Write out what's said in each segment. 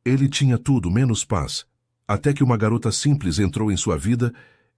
Ele tinha tudo menos paz, até que uma garota simples entrou em sua vida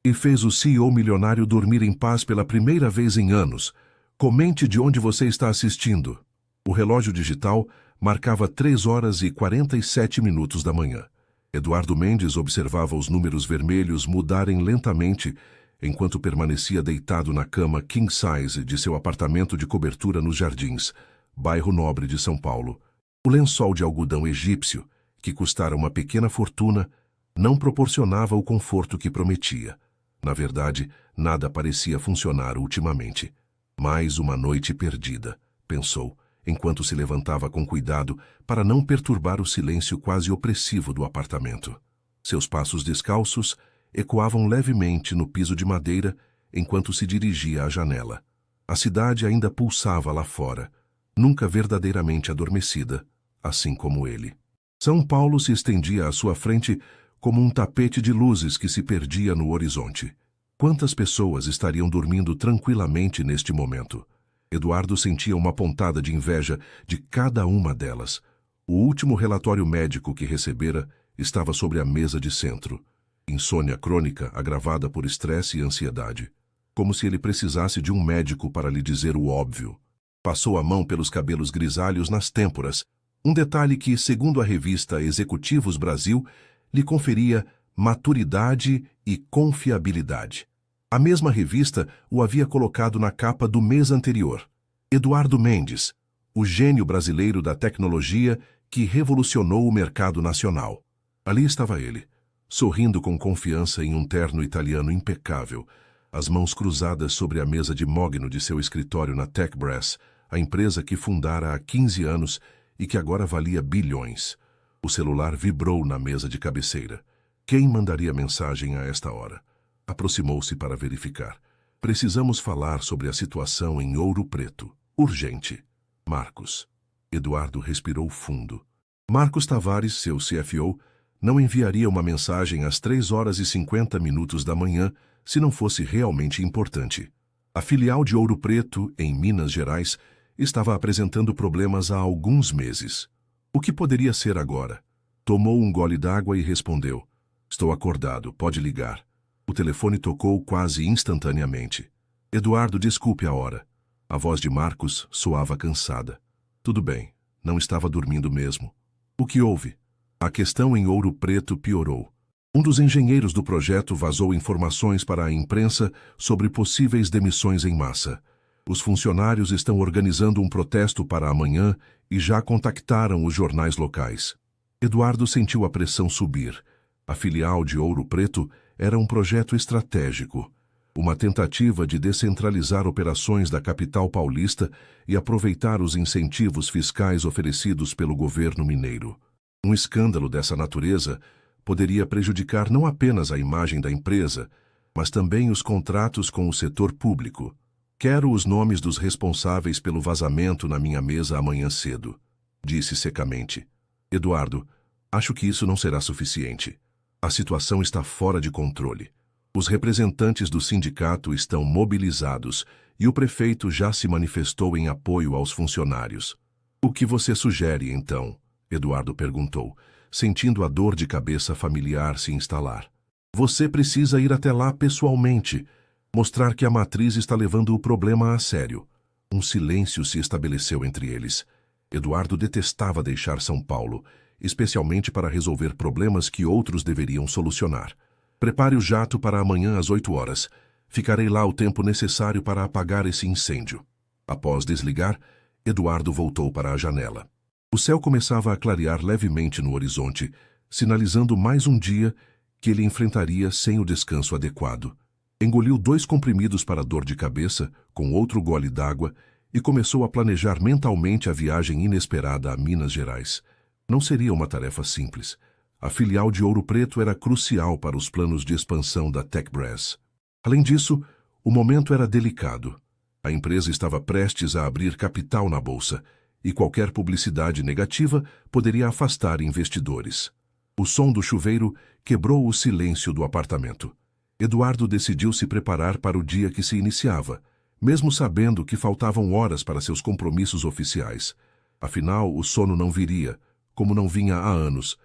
e fez o CEO milionário dormir em paz pela primeira vez em anos. Comente de onde você está assistindo. O relógio digital marcava 3h47 da manhã. Eduardo Mendes observava os números vermelhos mudarem lentamente enquanto permanecia deitado na cama king size de seu apartamento de cobertura nos Jardins, bairro nobre de São Paulo. O lençol de algodão egípcio, que custara uma pequena fortuna, não proporcionava o conforto que prometia. Na verdade, nada parecia funcionar ultimamente. Mais uma noite perdida, pensou, enquanto se levantava com cuidado para não perturbar o silêncio quase opressivo do apartamento. Seus passos descalços ecoavam levemente no piso de madeira enquanto se dirigia à janela. A cidade ainda pulsava lá fora, nunca verdadeiramente adormecida, assim como ele. São Paulo se estendia à sua frente como um tapete de luzes que se perdia no horizonte. Quantas pessoas estariam dormindo tranquilamente neste momento? Eduardo sentia uma pontada de inveja de cada uma delas. O último relatório médico que recebera estava sobre a mesa de centro. Insônia crônica agravada por estresse e ansiedade. Como se ele precisasse de um médico para lhe dizer o óbvio. Passou a mão pelos cabelos grisalhos nas têmporas, um detalhe que, segundo a revista Executivos Brasil, lhe conferia maturidade e confiabilidade. A mesma revista o havia colocado na capa do mês anterior. Eduardo Mendes, o gênio brasileiro da tecnologia que revolucionou o mercado nacional. Ali estava ele, sorrindo com confiança em um terno italiano impecável, as mãos cruzadas sobre a mesa de mogno de seu escritório na TechBrass, a empresa que fundara há 15 anos e que agora valia bilhões. O celular vibrou na mesa de cabeceira. Quem mandaria mensagem a esta hora? Aproximou-se para verificar. Precisamos falar sobre a situação em Ouro Preto. Urgente. Marcos. Eduardo respirou fundo. Marcos Tavares, seu CFO, não enviaria uma mensagem às 3h50 da manhã se não fosse realmente importante. A filial de Ouro Preto, em Minas Gerais, estava apresentando problemas há alguns meses. O que poderia ser agora? Tomou um gole d'água e respondeu. Estou acordado, pode ligar. O telefone tocou quase instantaneamente. Eduardo, desculpe a hora. A voz de Marcos soava cansada. Tudo bem, não estava dormindo mesmo. O que houve? A questão em Ouro Preto piorou. Um dos engenheiros do projeto vazou informações para a imprensa sobre possíveis demissões em massa. Os funcionários estão organizando um protesto para amanhã e já contactaram os jornais locais. Eduardo sentiu a pressão subir. A filial de Ouro Preto era um projeto estratégico, uma tentativa de descentralizar operações da capital paulista e aproveitar os incentivos fiscais oferecidos pelo governo mineiro. Um escândalo dessa natureza poderia prejudicar não apenas a imagem da empresa, mas também os contratos com o setor público. Quero os nomes dos responsáveis pelo vazamento na minha mesa amanhã cedo, disse secamente. Eduardo, acho que isso não será suficiente. A situação está fora de controle. Os representantes do sindicato estão mobilizados e o prefeito já se manifestou em apoio aos funcionários. O que você sugere, então? Eduardo perguntou, sentindo a dor de cabeça familiar se instalar. Você precisa ir até lá pessoalmente, mostrar que a matriz está levando o problema a sério. Um silêncio se estabeleceu entre eles. Eduardo detestava deixar São Paulo, especialmente para resolver problemas que outros deveriam solucionar. Prepare o jato para amanhã às 8h. Ficarei lá o tempo necessário para apagar esse incêndio. Após desligar, Eduardo voltou para a janela. O céu começava a clarear levemente no horizonte, sinalizando mais um dia que ele enfrentaria sem o descanso adequado. Engoliu 2 comprimidos para dor de cabeça, com outro gole d'água, e começou a planejar mentalmente a viagem inesperada a Minas Gerais. Não seria uma tarefa simples. A filial de Ouro Preto era crucial para os planos de expansão da TechBrass. Além disso, o momento era delicado. A empresa estava prestes a abrir capital na bolsa, e qualquer publicidade negativa poderia afastar investidores. O som do chuveiro quebrou o silêncio do apartamento. Eduardo decidiu se preparar para o dia que se iniciava, mesmo sabendo que faltavam horas para seus compromissos oficiais. Afinal, o sono não viria, como não vinha há anos,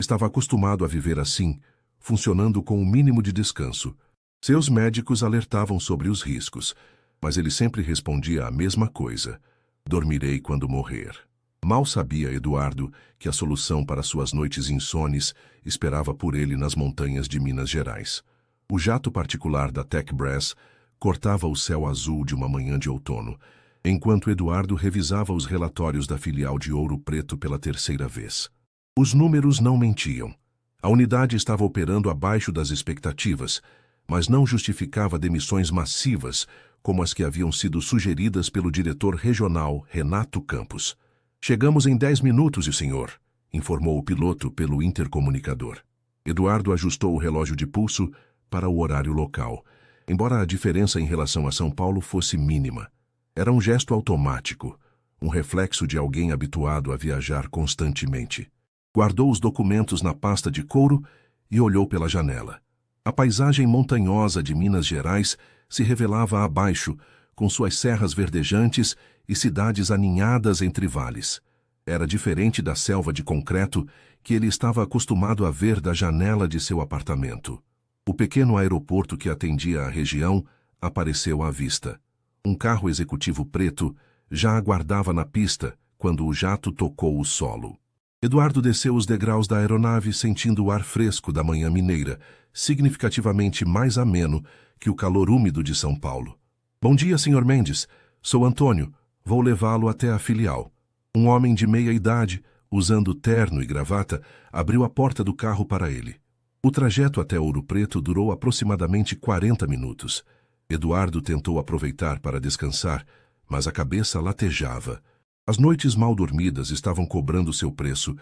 Estava acostumado a viver assim, funcionando com o mínimo de descanso. Seus médicos alertavam sobre os riscos, mas ele sempre respondia a mesma coisa: dormirei quando morrer. Mal sabia Eduardo que a solução para suas noites insones esperava por ele nas montanhas de Minas Gerais. O jato particular da Tech Brass cortava o céu azul de uma manhã de outono, enquanto Eduardo revisava os relatórios da filial de Ouro Preto pela terceira vez. Os números não mentiam. A unidade estava operando abaixo das expectativas, mas não justificava demissões massivas como as que haviam sido sugeridas pelo diretor regional Renato Campos. Chegamos em 10 minutos, senhor, informou o piloto pelo intercomunicador. Eduardo ajustou o relógio de pulso para o horário local, embora a diferença em relação a São Paulo fosse mínima. Era um gesto automático, um reflexo de alguém habituado a viajar constantemente. Guardou os documentos na pasta de couro e olhou pela janela. A paisagem montanhosa de Minas Gerais se revelava abaixo, com suas serras verdejantes e cidades aninhadas entre vales. Era diferente da selva de concreto que ele estava acostumado a ver da janela de seu apartamento. O pequeno aeroporto que atendia a região apareceu à vista. Um carro executivo preto já aguardava na pista quando o jato tocou o solo. Eduardo desceu os degraus da aeronave sentindo o ar fresco da manhã mineira, significativamente mais ameno que o calor úmido de São Paulo. Bom dia, Sr. Mendes. Sou Antônio. Vou levá-lo até a filial. Um homem de meia idade, usando terno e gravata, abriu a porta do carro para ele. O trajeto até Ouro Preto durou aproximadamente 40 minutos. Eduardo tentou aproveitar para descansar, mas a cabeça latejava. As noites mal dormidas estavam cobrando seu preço,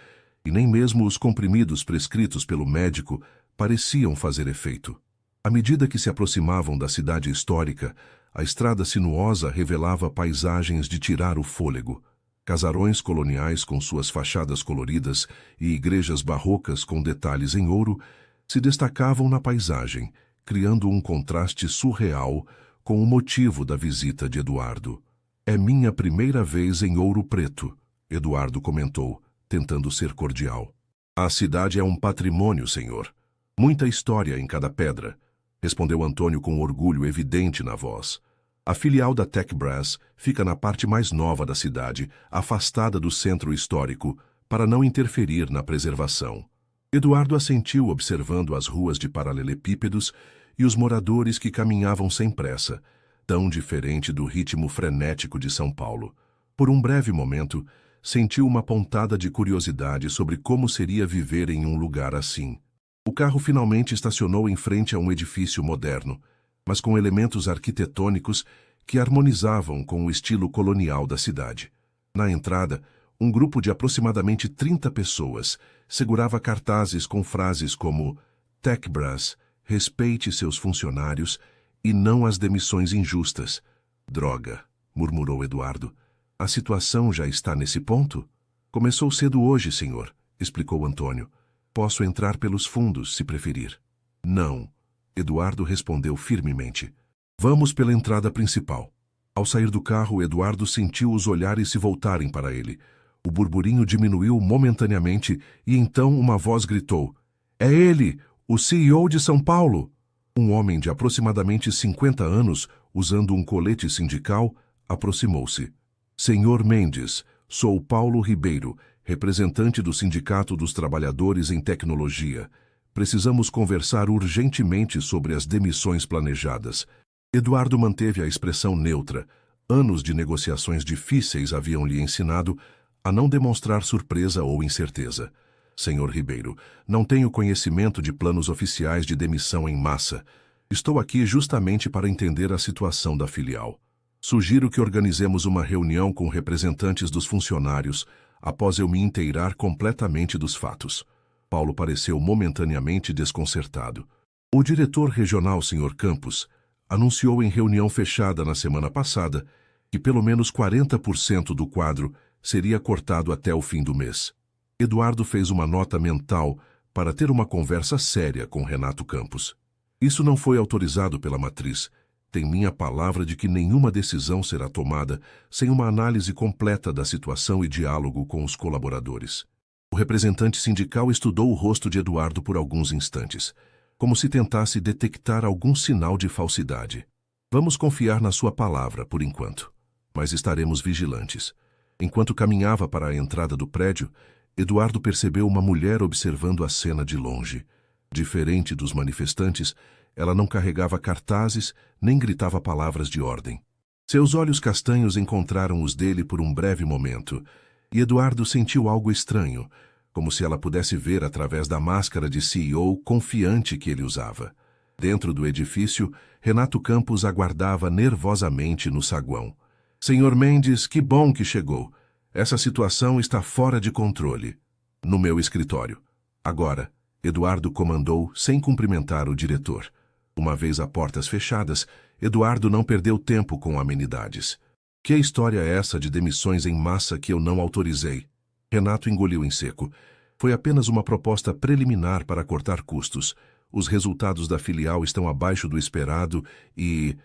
e nem mesmo os comprimidos prescritos pelo médico pareciam fazer efeito. À medida que se aproximavam da cidade histórica, a estrada sinuosa revelava paisagens de tirar o fôlego. Casarões coloniais com suas fachadas coloridas e igrejas barrocas com detalhes em ouro se destacavam na paisagem, criando um contraste surreal com o motivo da visita de Eduardo. É minha primeira vez em Ouro Preto, Eduardo comentou, tentando ser cordial. A cidade é um patrimônio, senhor. Muita história em cada pedra, respondeu Antônio com orgulho evidente na voz. A filial da Tech Brass fica na parte mais nova da cidade, afastada do centro histórico, para não interferir na preservação. Eduardo assentiu observando as ruas de paralelepípedos e os moradores que caminhavam sem pressa, tão diferente do ritmo frenético de São Paulo. Por um breve momento, sentiu uma pontada de curiosidade sobre como seria viver em um lugar assim. O carro finalmente estacionou em frente a um edifício moderno, mas com elementos arquitetônicos que harmonizavam com o estilo colonial da cidade. Na entrada, um grupo de aproximadamente 30 pessoas segurava cartazes com frases como Tech Brass, respeite seus funcionários e não as demissões injustas. Droga, murmurou Eduardo. A situação já está nesse ponto? Começou cedo hoje, senhor, explicou Antônio. Posso entrar pelos fundos, se preferir. Não, Eduardo respondeu firmemente. Vamos pela entrada principal. Ao sair do carro, Eduardo sentiu os olhares se voltarem para ele. O burburinho diminuiu momentaneamente e então uma voz gritou: É ele, o CEO de São Paulo! Um homem de aproximadamente 50 anos, usando um colete sindical, aproximou-se. Senhor Mendes, sou Paulo Ribeiro, representante do Sindicato dos Trabalhadores em Tecnologia. Precisamos conversar urgentemente sobre as demissões planejadas. Eduardo manteve a expressão neutra. Anos de negociações difíceis haviam lhe ensinado a não demonstrar surpresa ou incerteza. Senhor Ribeiro, não tenho conhecimento de planos oficiais de demissão em massa. Estou aqui justamente para entender a situação da filial. Sugiro que organizemos uma reunião com representantes dos funcionários após eu me inteirar completamente dos fatos. Paulo pareceu momentaneamente desconcertado. O diretor regional, Sr. Campos, anunciou em reunião fechada na semana passada que pelo menos 40% do quadro seria cortado até o fim do mês. Eduardo fez uma nota mental para ter uma conversa séria com Renato Campos. Isso não foi autorizado pela matriz. Tem minha palavra de que nenhuma decisão será tomada sem uma análise completa da situação e diálogo com os colaboradores. O representante sindical estudou o rosto de Eduardo por alguns instantes, como se tentasse detectar algum sinal de falsidade. Vamos confiar na sua palavra, por enquanto, mas estaremos vigilantes. Enquanto caminhava para a entrada do prédio, Eduardo percebeu uma mulher observando a cena de longe. Diferente dos manifestantes, ela não carregava cartazes nem gritava palavras de ordem. Seus olhos castanhos encontraram os dele por um breve momento, e Eduardo sentiu algo estranho, como se ela pudesse ver através da máscara de CEO confiante que ele usava. Dentro do edifício, Renato Campos aguardava nervosamente no saguão. Senhor Mendes, que bom que chegou. Essa situação está fora de controle. No meu escritório. Agora, Eduardo comandou sem cumprimentar o diretor. Uma vez a portas fechadas, Eduardo não perdeu tempo com amenidades. Que história é essa de demissões em massa que eu não autorizei? Renato engoliu em seco. Foi apenas uma proposta preliminar para cortar custos. Os resultados da filial estão abaixo do esperado e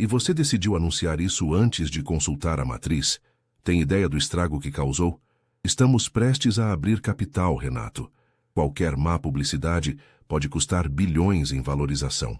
você decidiu anunciar isso antes de consultar a matriz? Tem ideia do estrago que causou? Estamos prestes a abrir capital, Renato. Qualquer má publicidade pode custar bilhões em valorização.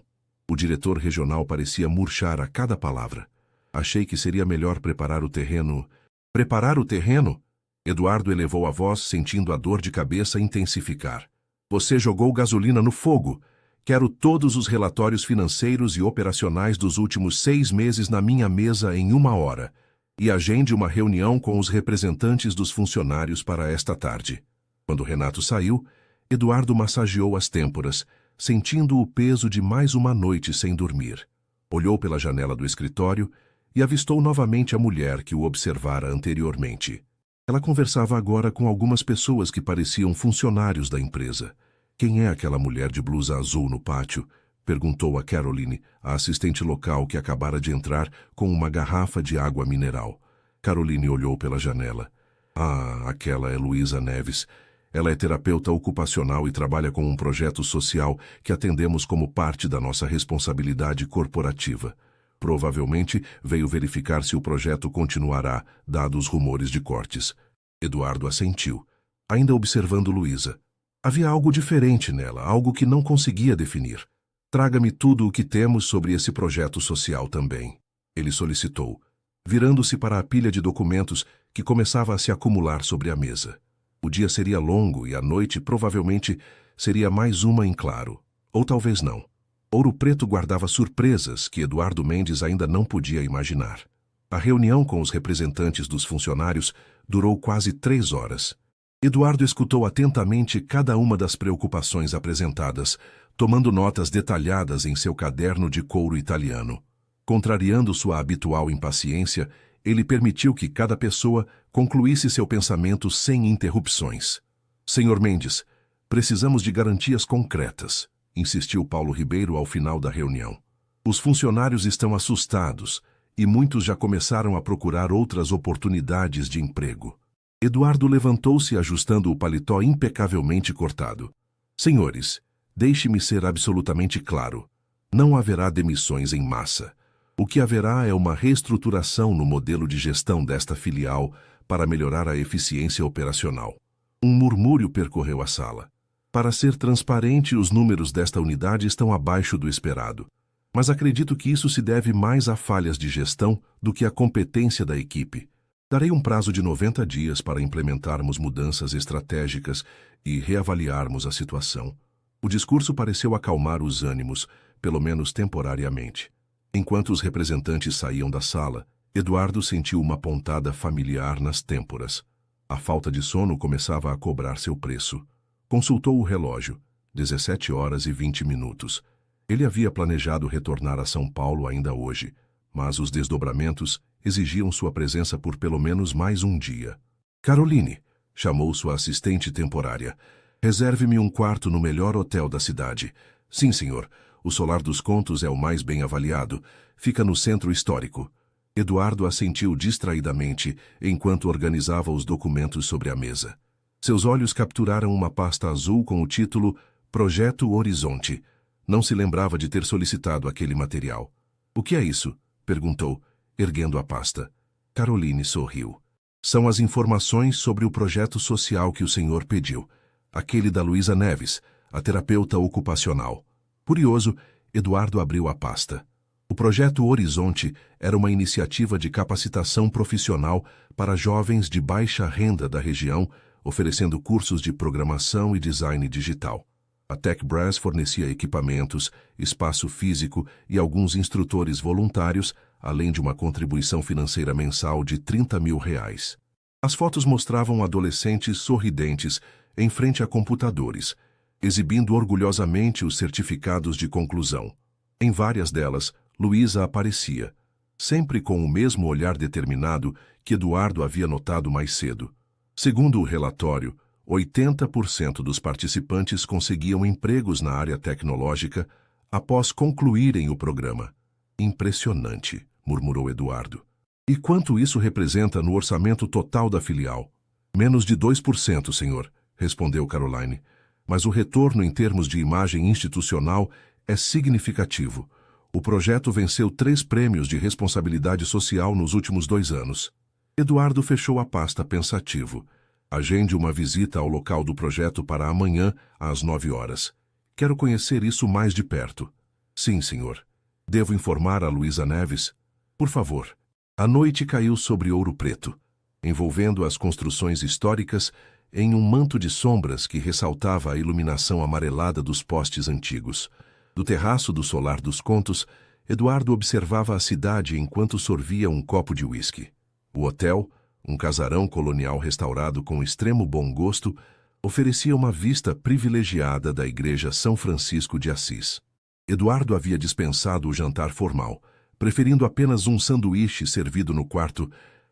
O diretor regional parecia murchar a cada palavra. Achei que seria melhor preparar o terreno. Preparar o terreno? Eduardo elevou a voz, sentindo a dor de cabeça intensificar. Você jogou gasolina no fogo. Quero todos os relatórios financeiros e operacionais dos últimos 6 meses na minha mesa em 1 hora. E agende uma reunião com os representantes dos funcionários para esta tarde. Quando Renato saiu, Eduardo massageou as têmporas, sentindo o peso de mais uma noite sem dormir. Olhou pela janela do escritório e avistou novamente a mulher que o observara anteriormente. Ela conversava agora com algumas pessoas que pareciam funcionários da empresa. Quem é aquela mulher de blusa azul no pátio? Perguntou a Caroline, a assistente local que acabara de entrar com uma garrafa de água mineral. Caroline olhou pela janela. Ah, aquela é Luísa Neves. Ela é terapeuta ocupacional e trabalha com um projeto social que atendemos como parte da nossa responsabilidade corporativa. Provavelmente veio verificar se o projeto continuará, dados rumores de cortes. Eduardo assentiu, ainda observando Luísa. Havia algo diferente nela, algo que não conseguia definir. Traga-me tudo o que temos sobre esse projeto social também. Ele solicitou, virando-se para a pilha de documentos que começava a se acumular sobre a mesa. O dia seria longo e a noite provavelmente seria mais uma em claro. Ou talvez não. Ouro Preto guardava surpresas que Eduardo Mendes ainda não podia imaginar. A reunião com os representantes dos funcionários durou quase 3 horas. Eduardo escutou atentamente cada uma das preocupações apresentadas, tomando notas detalhadas em seu caderno de couro italiano. Contrariando sua habitual impaciência, ele permitiu que cada pessoa concluísse seu pensamento sem interrupções. Senhor Mendes, precisamos de garantias concretas, insistiu Paulo Ribeiro ao final da reunião. Os funcionários estão assustados e muitos já começaram a procurar outras oportunidades de emprego. Eduardo levantou-se ajustando o paletó impecavelmente cortado. Senhores, deixe-me ser absolutamente claro. Não haverá demissões em massa. O que haverá é uma reestruturação no modelo de gestão desta filial para melhorar a eficiência operacional. Um murmúrio percorreu a sala. Para ser transparente, os números desta unidade estão abaixo do esperado. Mas acredito que isso se deve mais a falhas de gestão do que à competência da equipe. Darei um prazo de 90 dias para implementarmos mudanças estratégicas e reavaliarmos a situação. O discurso pareceu acalmar os ânimos, pelo menos temporariamente. Enquanto os representantes saíam da sala, Eduardo sentiu uma pontada familiar nas têmporas. A falta de sono começava a cobrar seu preço. Consultou o relógio. 17 horas e 20 minutos. Ele havia planejado retornar a São Paulo ainda hoje, mas os desdobramentos exigiam sua presença por pelo menos mais um dia. Caroline, chamou sua assistente temporária. Reserve-me um quarto no melhor hotel da cidade. Sim, senhor. O Solar dos Contos é o mais bem avaliado. Fica no centro histórico. Eduardo assentiu distraidamente enquanto organizava os documentos sobre a mesa. Seus olhos capturaram uma pasta azul com o título Projeto Horizonte. Não se lembrava de ter solicitado aquele material. O que é isso? Perguntou, erguendo a pasta. Caroline sorriu. São as informações sobre o projeto social que o senhor pediu. Aquele da Luísa Neves, a terapeuta ocupacional. Curioso, Eduardo abriu a pasta. O projeto Horizonte era uma iniciativa de capacitação profissional para jovens de baixa renda da região, oferecendo cursos de programação e design digital. A TechBrass fornecia equipamentos, espaço físico e alguns instrutores voluntários, além de uma contribuição financeira mensal de R$30 mil. As fotos mostravam adolescentes sorridentes em frente a computadores, exibindo orgulhosamente os certificados de conclusão. Em várias delas, Luísa aparecia, sempre com o mesmo olhar determinado que Eduardo havia notado mais cedo. Segundo o relatório, 80% dos participantes conseguiam empregos na área tecnológica após concluírem o programa. Impressionante, murmurou Eduardo. E quanto isso representa no orçamento total da filial? Menos de 2%, senhor, respondeu Caroline. Mas o retorno em termos de imagem institucional é significativo. O projeto venceu 3 prêmios de responsabilidade social nos últimos 2 anos. Eduardo fechou a pasta pensativo. Agende uma visita ao local do projeto para amanhã, às 9 horas. Quero conhecer isso mais de perto. Sim, senhor. Devo informar a Luísa Neves? Por favor. A noite caiu sobre Ouro Preto, envolvendo as construções históricas em um manto de sombras que ressaltava a iluminação amarelada dos postes antigos. Do terraço do Solar dos Contos, Eduardo observava a cidade enquanto sorvia um copo de uísque. O hotel, um casarão colonial restaurado com extremo bom gosto, oferecia uma vista privilegiada da Igreja São Francisco de Assis. Eduardo havia dispensado o jantar formal, preferindo apenas um sanduíche servido no quarto,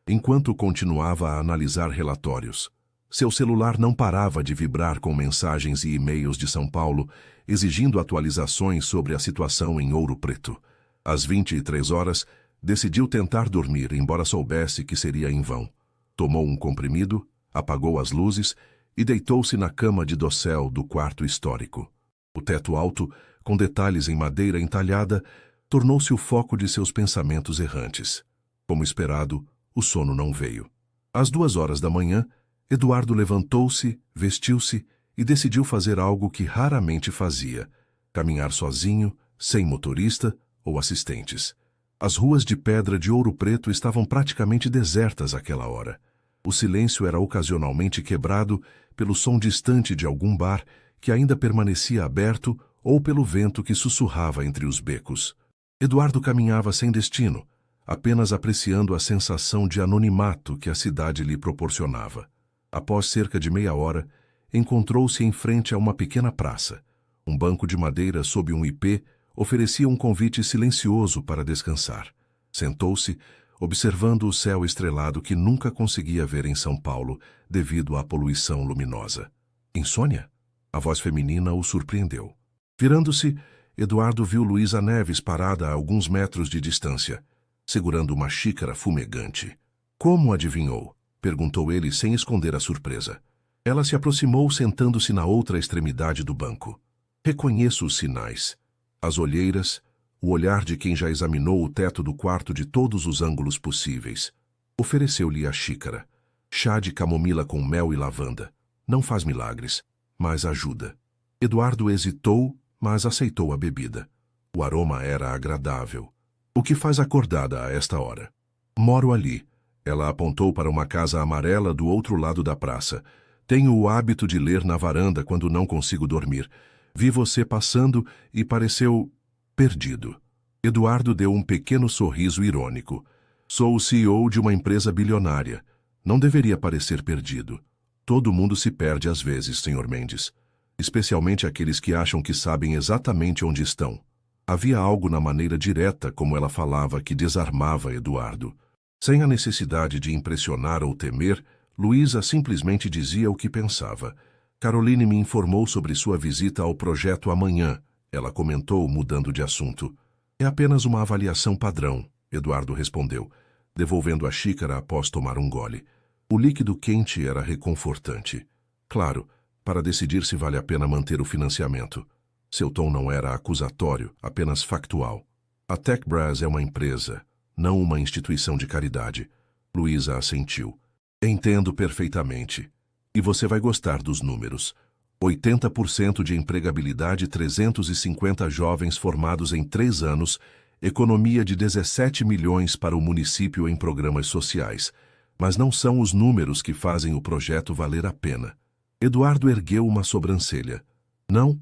enquanto continuava a analisar relatórios. Seu celular não parava de vibrar com mensagens e e-mails de São Paulo, exigindo atualizações sobre a situação em Ouro Preto. Às 23 horas, decidiu tentar dormir, embora soubesse que seria em vão. Tomou um comprimido, apagou as luzes e deitou-se na cama de dossel do quarto histórico. O teto alto, com detalhes em madeira entalhada, tornou-se o foco de seus pensamentos errantes. Como esperado, o sono não veio. Às 2 horas da manhã, Eduardo levantou-se, vestiu-se e decidiu fazer algo que raramente fazia: caminhar sozinho, sem motorista ou assistentes. As ruas de pedra de Ouro Preto estavam praticamente desertas àquela hora. O silêncio era ocasionalmente quebrado pelo som distante de algum bar que ainda permanecia aberto ou pelo vento que sussurrava entre os becos. Eduardo caminhava sem destino, apenas apreciando a sensação de anonimato que a cidade lhe proporcionava. Após cerca de meia hora, encontrou-se em frente a uma pequena praça. Um banco de madeira sob um ipê oferecia um convite silencioso para descansar. Sentou-se, observando o céu estrelado que nunca conseguia ver em São Paulo devido à poluição luminosa. Insônia? A voz feminina o surpreendeu. Virando-se, Eduardo viu Luísa Neves parada a alguns metros de distância, segurando uma xícara fumegante. Como adivinhou? Perguntou ele sem esconder a surpresa. Ela se aproximou, sentando-se na outra extremidade do banco. Reconheço os sinais. As olheiras, o olhar de quem já examinou o teto do quarto de todos os ângulos possíveis. Ofereceu-lhe a xícara. Chá de camomila com mel e lavanda. Não faz milagres, mas ajuda. Eduardo hesitou, mas aceitou a bebida. O aroma era agradável. O que faz acordada a esta hora? Moro ali. Ela apontou para uma casa amarela do outro lado da praça. Tenho o hábito de ler na varanda quando não consigo dormir. Vi você passando e pareceu perdido. Eduardo deu um pequeno sorriso irônico. Sou o CEO de uma empresa bilionária. Não deveria parecer perdido. Todo mundo se perde às vezes, Sr. Mendes. Especialmente aqueles que acham que sabem exatamente onde estão. Havia algo na maneira direta como ela falava que desarmava Eduardo. Sem a necessidade de impressionar ou temer, Luísa simplesmente dizia o que pensava. Caroline me informou sobre sua visita ao projeto amanhã, ela comentou, mudando de assunto. É apenas uma avaliação padrão, Eduardo respondeu, devolvendo a xícara após tomar um gole. O líquido quente era reconfortante. Claro, para decidir se vale a pena manter o financiamento. Seu tom não era acusatório, apenas factual. A TechBrass é uma empresa, não uma instituição de caridade. Luísa assentiu. Entendo perfeitamente. E você vai gostar dos números. 80% de empregabilidade, 350 jovens formados em 3 anos, economia de 17 milhões para o município em programas sociais. Mas não são os números que fazem o projeto valer a pena. Eduardo ergueu uma sobrancelha. Não,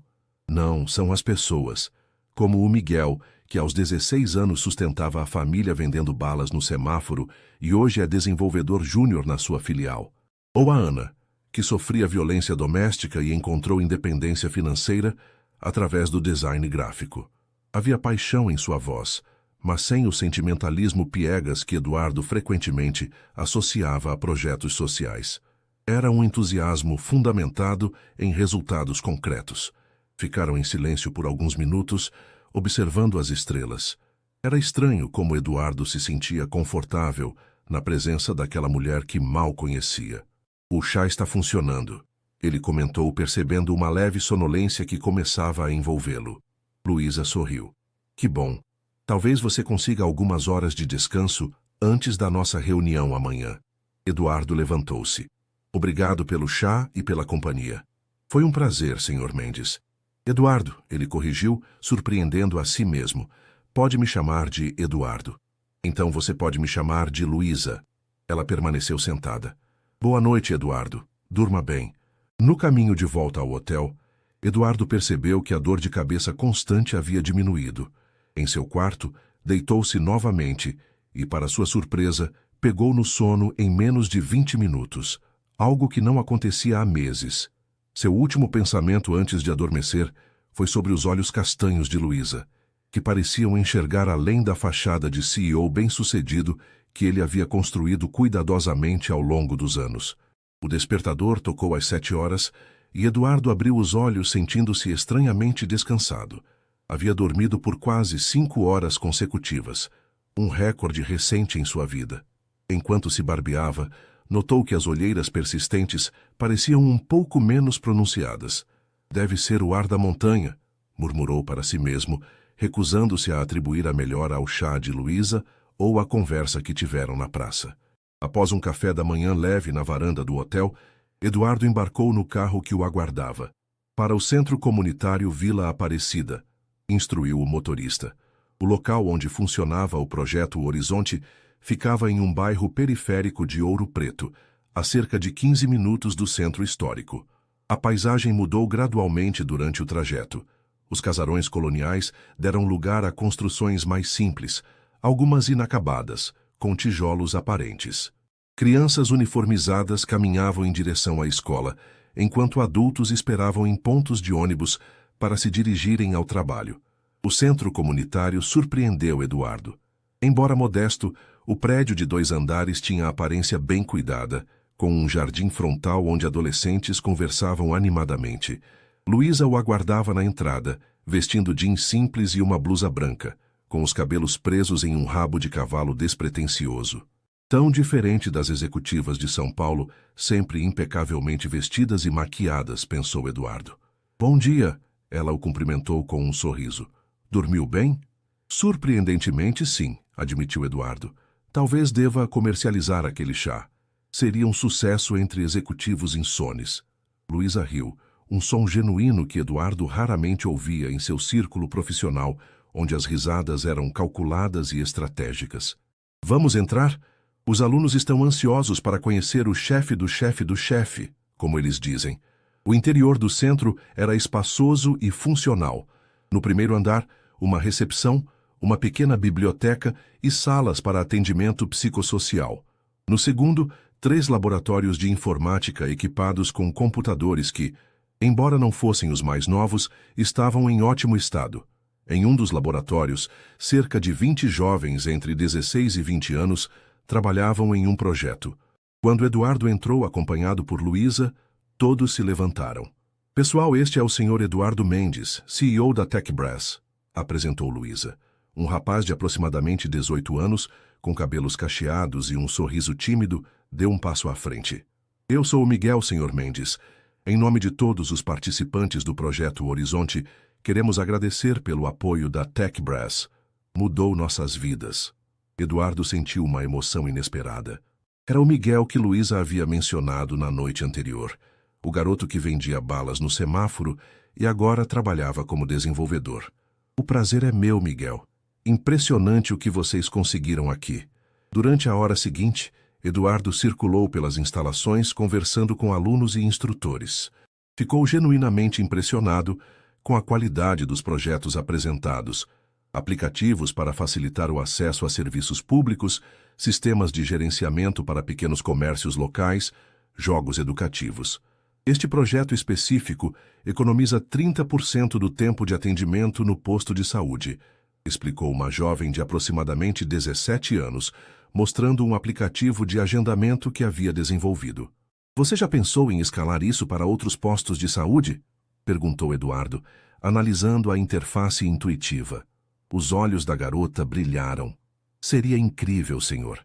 não, são as pessoas. Como o Miguel, que aos 16 anos sustentava a família vendendo balas no semáforo e hoje é desenvolvedor júnior na sua filial. Ou a Ana, que sofria violência doméstica e encontrou independência financeira através do design gráfico. Havia paixão em sua voz, mas sem o sentimentalismo piegas que Eduardo frequentemente associava a projetos sociais. Era um entusiasmo fundamentado em resultados concretos. Ficaram em silêncio por alguns minutos, observando as estrelas. Era estranho como Eduardo se sentia confortável na presença daquela mulher que mal conhecia. O chá está funcionando, ele comentou, percebendo uma leve sonolência que começava a envolvê-lo. Luísa sorriu. Que bom. Talvez você consiga algumas horas de descanso antes da nossa reunião amanhã. Eduardo levantou-se. Obrigado pelo chá e pela companhia. Foi um prazer, Sr. Mendes. Eduardo, ele corrigiu, surpreendendo a si mesmo. Pode me chamar de Eduardo. Então você pode me chamar de Luísa. Ela permaneceu sentada. Boa noite, Eduardo. Durma bem. No caminho de volta ao hotel, Eduardo percebeu que a dor de cabeça constante havia diminuído. Em seu quarto, deitou-se novamente e, para sua surpresa, pegou no sono em menos de 20 minutos, algo que não acontecia há meses. Seu último pensamento antes de adormecer foi sobre os olhos castanhos de Luísa, que pareciam enxergar além da fachada de CEO bem-sucedido que ele havia construído cuidadosamente ao longo dos anos. O despertador tocou às 7 horas e Eduardo abriu os olhos sentindo-se estranhamente descansado. Havia dormido por quase 5 horas consecutivas, um recorde recente em sua vida. Enquanto se barbeava, notou que as olheiras persistentes pareciam um pouco menos pronunciadas. Deve ser o ar da montanha, murmurou para si mesmo, recusando-se a atribuir a melhora ao chá de Luísa ou à conversa que tiveram na praça. Após um café da manhã leve na varanda do hotel, Eduardo embarcou no carro que o aguardava. Para o centro comunitário Vila Aparecida, instruiu o motorista. O local onde funcionava o projeto Horizonte ficava em um bairro periférico de Ouro Preto, a cerca de 15 minutos do centro histórico. A paisagem mudou gradualmente durante o trajeto. Os casarões coloniais deram lugar a construções mais simples, algumas inacabadas, com tijolos aparentes. Crianças uniformizadas caminhavam em direção à escola, enquanto adultos esperavam em pontos de ônibus para se dirigirem ao trabalho. O centro comunitário surpreendeu Eduardo. Embora modesto, o prédio de 2 andares tinha aparência bem cuidada, com um jardim frontal onde adolescentes conversavam animadamente. Luísa o aguardava na entrada, vestindo jeans simples e uma blusa branca, com os cabelos presos em um rabo de cavalo despretensioso. Tão diferente das executivas de São Paulo, sempre impecavelmente vestidas e maquiadas, pensou Eduardo. Bom dia, ela o cumprimentou com um sorriso. Dormiu bem? Surpreendentemente, sim, admitiu Eduardo. Talvez deva comercializar aquele chá. Seria um sucesso entre executivos insones. Luísa riu, um som genuíno que Eduardo raramente ouvia em seu círculo profissional, onde as risadas eram calculadas e estratégicas. Vamos entrar? Os alunos estão ansiosos para conhecer o chefe do chefe do chefe, como eles dizem. O interior do centro era espaçoso e funcional. No primeiro andar, uma recepção, uma pequena biblioteca e salas para atendimento psicossocial. No segundo, 3 laboratórios de informática equipados com computadores que, embora não fossem os mais novos, estavam em ótimo estado. Em um dos laboratórios, cerca de 20 jovens entre 16 e 20 anos trabalhavam em um projeto. Quando Eduardo entrou acompanhado por Luísa, todos se levantaram. Pessoal, este é o Sr. Eduardo Mendes, CEO da TechBrass, apresentou Luísa. Um rapaz de aproximadamente 18 anos, com cabelos cacheados e um sorriso tímido, deu um passo à frente. Eu sou o Miguel, Sr. Mendes. Em nome de todos os participantes do projeto Horizonte, queremos agradecer pelo apoio da TechBrass. Mudou nossas vidas. Eduardo sentiu uma emoção inesperada. Era o Miguel que Luísa havia mencionado na noite anterior. O garoto que vendia balas no semáforo e agora trabalhava como desenvolvedor. O prazer é meu, Miguel. Impressionante o que vocês conseguiram aqui. Durante a hora seguinte, Eduardo circulou pelas instalações conversando com alunos e instrutores. Ficou genuinamente impressionado com a qualidade dos projetos apresentados. Aplicativos para facilitar o acesso a serviços públicos, sistemas de gerenciamento para pequenos comércios locais, jogos educativos. Este projeto específico economiza 30% do tempo de atendimento no posto de saúde, explicou uma jovem de aproximadamente 17 anos, mostrando um aplicativo de agendamento que havia desenvolvido. Você já pensou em escalar isso para outros postos de saúde? Perguntou Eduardo, analisando a interface intuitiva. Os olhos da garota brilharam. Seria incrível, senhor,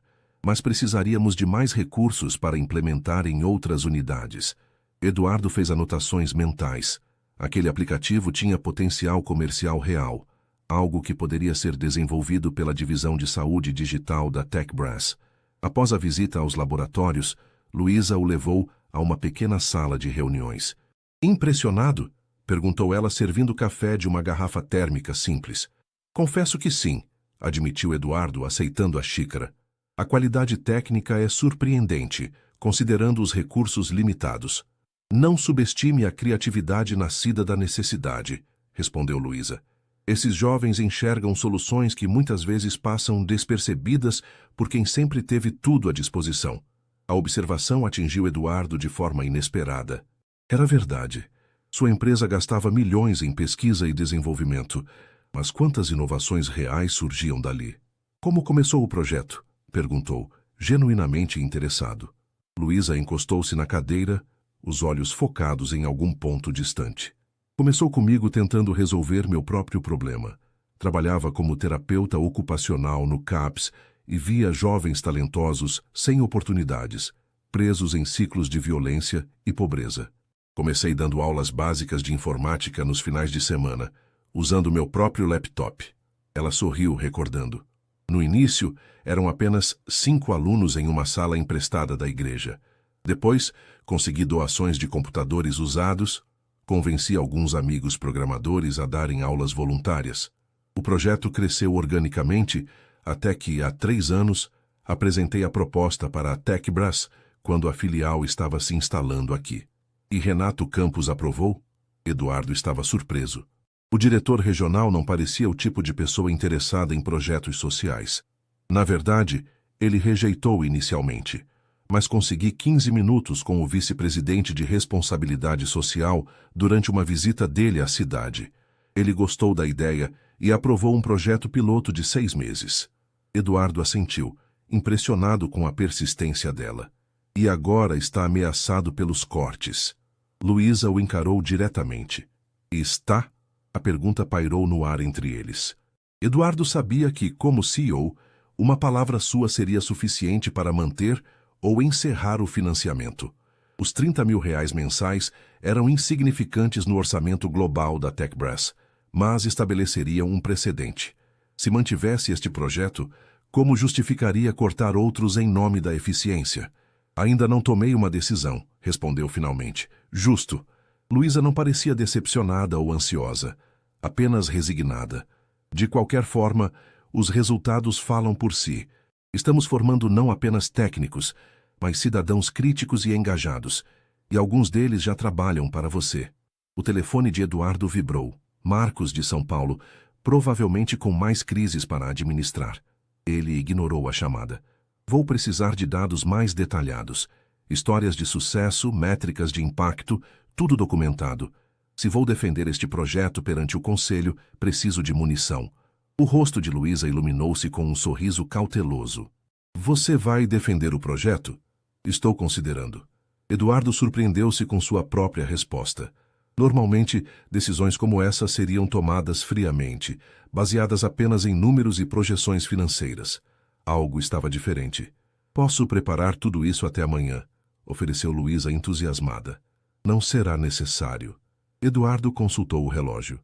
mas precisaríamos de mais recursos para implementar em outras unidades. Eduardo fez anotações mentais. Aquele aplicativo tinha potencial comercial real, algo que poderia ser desenvolvido pela divisão de saúde digital da TechBrass. Após a visita aos laboratórios, Luísa o levou a uma pequena sala de reuniões. Impressionado? Perguntou ela, servindo café de uma garrafa térmica simples. Confesso que sim, admitiu Eduardo, aceitando a xícara. A qualidade técnica é surpreendente, considerando os recursos limitados. Não subestime a criatividade nascida da necessidade, respondeu Luísa. Esses jovens enxergam soluções que muitas vezes passam despercebidas por quem sempre teve tudo à disposição. A observação atingiu Eduardo de forma inesperada. Era verdade. Sua empresa gastava milhões em pesquisa e desenvolvimento, mas quantas inovações reais surgiam dali? Como começou o projeto? Perguntou, genuinamente interessado. Luísa encostou-se na cadeira, os olhos focados em algum ponto distante. Começou comigo tentando resolver meu próprio problema. Trabalhava como terapeuta ocupacional no CAPS e via jovens talentosos sem oportunidades, presos em ciclos de violência e pobreza. Comecei dando aulas básicas de informática nos finais de semana, usando meu próprio laptop. Ela sorriu, recordando. No início, eram apenas 5 alunos em uma sala emprestada da igreja. Depois, consegui doações de computadores usados, convenci alguns amigos programadores a darem aulas voluntárias. O projeto cresceu organicamente até que, há 3 anos, apresentei a proposta para a TechBrass quando a filial estava se instalando aqui. E Renato Campos aprovou? Eduardo estava surpreso. O diretor regional não parecia o tipo de pessoa interessada em projetos sociais. Na verdade, ele rejeitou inicialmente, mas consegui 15 minutos com o vice-presidente de responsabilidade social durante uma visita dele à cidade. Ele gostou da ideia e aprovou um projeto piloto de 6 meses. Eduardo assentiu, impressionado com a persistência dela. E agora está ameaçado pelos cortes. Luísa o encarou diretamente. Está? A pergunta pairou no ar entre eles. Eduardo sabia que, como CEO, uma palavra sua seria suficiente para manter ou encerrar o financiamento. Os R$30 mil mensais eram insignificantes no orçamento global da TechBrass, mas estabeleceriam um precedente. Se mantivesse este projeto, como justificaria cortar outros em nome da eficiência? Ainda não tomei uma decisão, respondeu finalmente. Justo. Luísa não parecia decepcionada ou ansiosa, apenas resignada. De qualquer forma, os resultados falam por si. Estamos formando não apenas técnicos, mas cidadãos críticos e engajados, e alguns deles já trabalham para você. O telefone de Eduardo vibrou. Marcos, de São Paulo, provavelmente com mais crises para administrar. Ele ignorou a chamada. Vou precisar de dados mais detalhados. Histórias de sucesso, métricas de impacto, tudo documentado. Se vou defender este projeto perante o conselho, preciso de munição. O rosto de Luísa iluminou-se com um sorriso cauteloso. Você vai defender o projeto? Estou considerando. Eduardo surpreendeu-se com sua própria resposta. Normalmente, decisões como essa seriam tomadas friamente, baseadas apenas em números e projeções financeiras. Algo estava diferente. Posso preparar tudo isso até amanhã, ofereceu Luísa entusiasmada. Não será necessário. Eduardo consultou o relógio.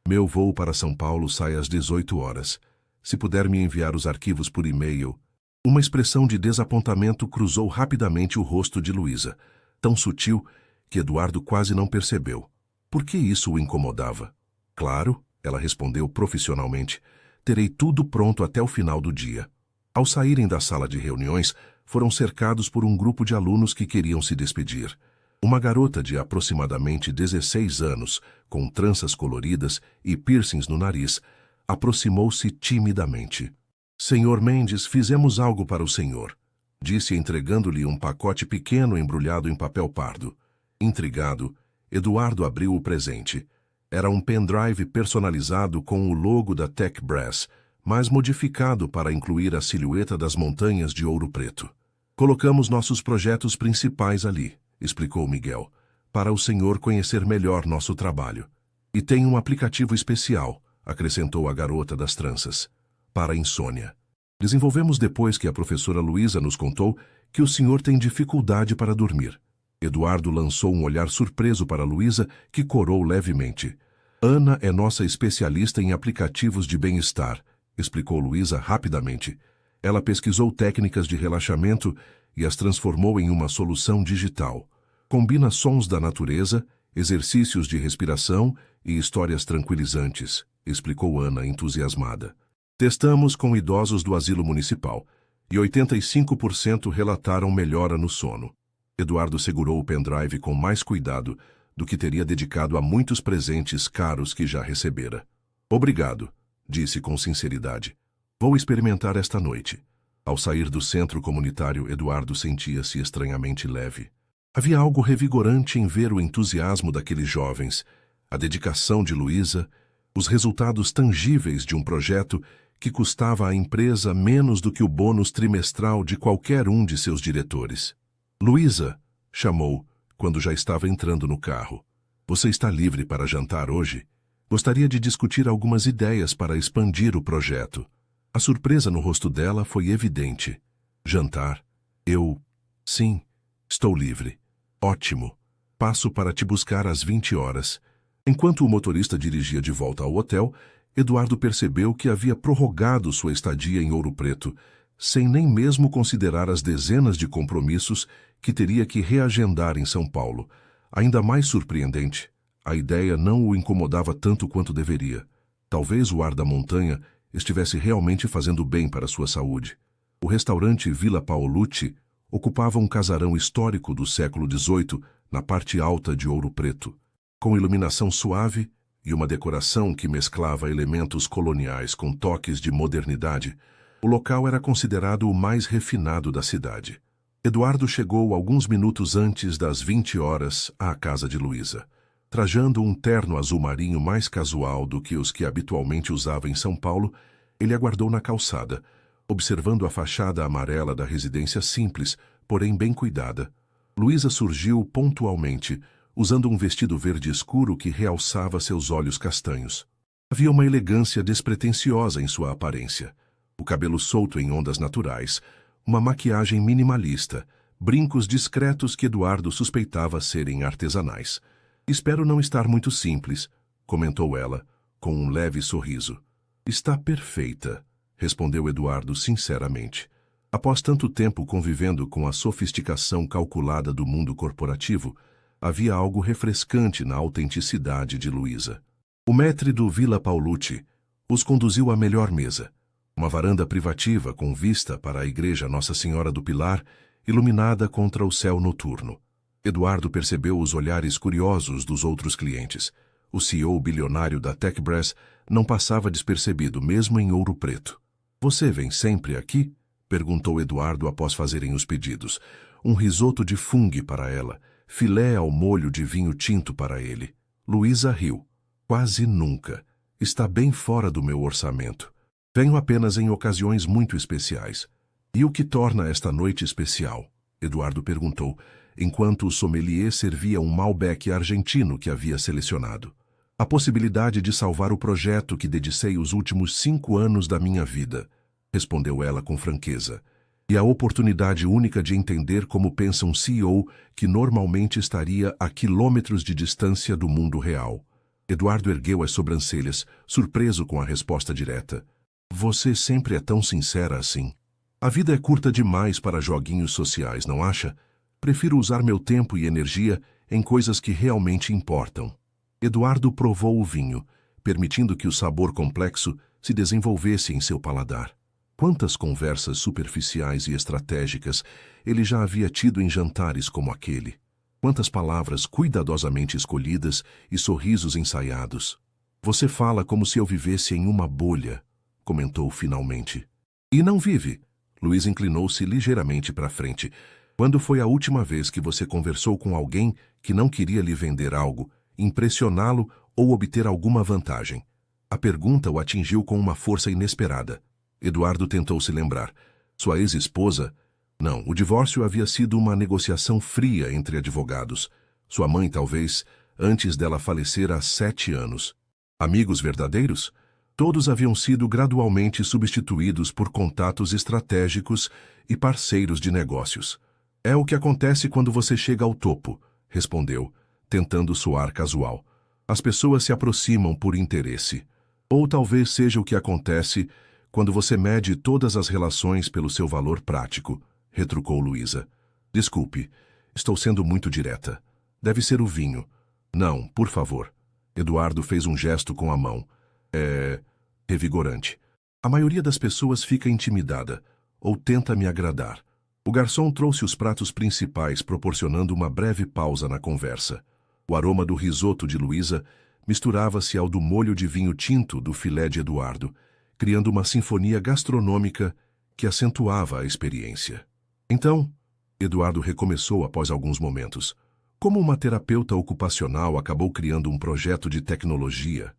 Meu voo para São Paulo sai às 18 horas. Se puder me enviar os arquivos por e-mail. Uma expressão de desapontamento cruzou rapidamente o rosto de Luísa, tão sutil que Eduardo quase não percebeu. Por que isso o incomodava? Claro, ela respondeu profissionalmente, terei tudo pronto até o final do dia. Ao saírem da sala de reuniões, foram cercados por um grupo de alunos que queriam se despedir. Uma garota de aproximadamente 16 anos, com tranças coloridas e piercings no nariz, aproximou-se timidamente. Senhor Mendes, fizemos algo para o senhor, disse entregando-lhe um pacote pequeno embrulhado em papel pardo. Intrigado, Eduardo abriu o presente. Era um pendrive personalizado com o logo da Tech Brass, mas modificado para incluir a silhueta das montanhas de Ouro Preto. Colocamos nossos projetos principais ali, explicou Miguel, para o senhor conhecer melhor nosso trabalho. E tem um aplicativo especial, acrescentou a garota das tranças, para a insônia. Desenvolvemos depois que a professora Luísa nos contou que o senhor tem dificuldade para dormir. Eduardo lançou um olhar surpreso para Luísa, que corou levemente. Ana é nossa especialista em aplicativos de bem-estar, explicou Luísa rapidamente. Ela pesquisou técnicas de relaxamento e as transformou em uma solução digital. Combina sons da natureza, exercícios de respiração e histórias tranquilizantes, explicou Ana entusiasmada. Testamos com idosos do asilo municipal e 85% relataram melhora no sono. Eduardo segurou o pendrive com mais cuidado do que teria dedicado a muitos presentes caros que já recebera. Obrigado, disse com sinceridade. Vou experimentar esta noite. Ao sair do centro comunitário, Eduardo sentia-se estranhamente leve. Havia algo revigorante em ver o entusiasmo daqueles jovens, a dedicação de Luísa, os resultados tangíveis de um projeto que custava à empresa menos do que o bônus trimestral de qualquer um de seus diretores. Luísa, chamou, quando já estava entrando no carro. Você está livre para jantar hoje? Gostaria de discutir algumas ideias para expandir o projeto. A surpresa no rosto dela foi evidente. Jantar? Sim, estou livre. Ótimo. Passo para te buscar às 20 horas. Enquanto o motorista dirigia de volta ao hotel, Eduardo percebeu que havia prorrogado sua estadia em Ouro Preto, sem nem mesmo considerar as dezenas de compromissos que teria que reagendar em São Paulo. Ainda mais surpreendente, a ideia não o incomodava tanto quanto deveria. Talvez o ar da montanha estivesse realmente fazendo bem para sua saúde. O restaurante Villa Paolucci ocupava um casarão histórico do século XVIII na parte alta de Ouro Preto, com iluminação suave e uma decoração que mesclava elementos coloniais com toques de modernidade. O local era considerado o mais refinado da cidade. Eduardo chegou alguns minutos antes das 20 horas à casa de Luísa. Trajando um terno azul marinho mais casual do que os que habitualmente usava em São Paulo, ele aguardou na calçada, observando a fachada amarela da residência simples, porém bem cuidada. Luísa surgiu pontualmente, usando um vestido verde escuro que realçava seus olhos castanhos. Havia uma elegância despretensiosa em sua aparência. O cabelo solto em ondas naturais, uma maquiagem minimalista, brincos discretos que Eduardo suspeitava serem artesanais. Espero não estar muito simples, comentou ela, com um leve sorriso. Está perfeita, respondeu Eduardo sinceramente. Após tanto tempo convivendo com a sofisticação calculada do mundo corporativo, havia algo refrescante na autenticidade de Luísa. O maître do Villa Paolucci os conduziu à melhor mesa, uma varanda privativa com vista para a igreja Nossa Senhora do Pilar, iluminada contra o céu noturno. Eduardo percebeu os olhares curiosos dos outros clientes. O CEO bilionário da Tech Brass não passava despercebido, mesmo em Ouro Preto. Você vem sempre aqui? Perguntou Eduardo após fazerem os pedidos. Um risoto de fungo para ela, filé ao molho de vinho tinto para ele. Luísa riu. Quase nunca. Está bem fora do meu orçamento. Venho apenas em ocasiões muito especiais. E o que torna esta noite especial? Eduardo perguntou, enquanto o sommelier servia um Malbec argentino que havia selecionado. A possibilidade de salvar o projeto que dedicei os últimos 5 anos da minha vida, respondeu ela com franqueza. E a oportunidade única de entender como pensa um CEO que normalmente estaria a quilômetros de distância do mundo real. Eduardo ergueu as sobrancelhas, surpreso com a resposta direta. Você sempre é tão sincera assim. A vida é curta demais para joguinhos sociais, não acha? Prefiro usar meu tempo e energia em coisas que realmente importam. Eduardo provou o vinho, permitindo que o sabor complexo se desenvolvesse em seu paladar. Quantas conversas superficiais e estratégicas ele já havia tido em jantares como aquele. Quantas palavras cuidadosamente escolhidas e sorrisos ensaiados. Você fala como se eu vivesse em uma bolha, comentou finalmente. E não vive. Luiz inclinou-se ligeiramente para frente. Quando foi a última vez que você conversou com alguém que não queria lhe vender algo, impressioná-lo ou obter alguma vantagem? A pergunta o atingiu com uma força inesperada. Eduardo tentou se lembrar. Sua ex-esposa? Não, o divórcio havia sido uma negociação fria entre advogados. Sua mãe, talvez, antes dela falecer há 7 anos. Amigos verdadeiros? Todos haviam sido gradualmente substituídos por contatos estratégicos e parceiros de negócios. É o que acontece quando você chega ao topo, respondeu, tentando soar casual. As pessoas se aproximam por interesse. Ou talvez seja o que acontece quando você mede todas as relações pelo seu valor prático, retrucou Luísa. Desculpe, estou sendo muito direta. Deve ser o vinho. Não, por favor. Eduardo fez um gesto com a mão. É revigorante. A maioria das pessoas fica intimidada, ou tenta me agradar. O garçom trouxe os pratos principais, proporcionando uma breve pausa na conversa. O aroma do risoto de Luísa misturava-se ao do molho de vinho tinto do filé de Eduardo, criando uma sinfonia gastronômica que acentuava a experiência. Então, Eduardo recomeçou após alguns momentos. Como uma terapeuta ocupacional acabou criando um projeto de tecnologia,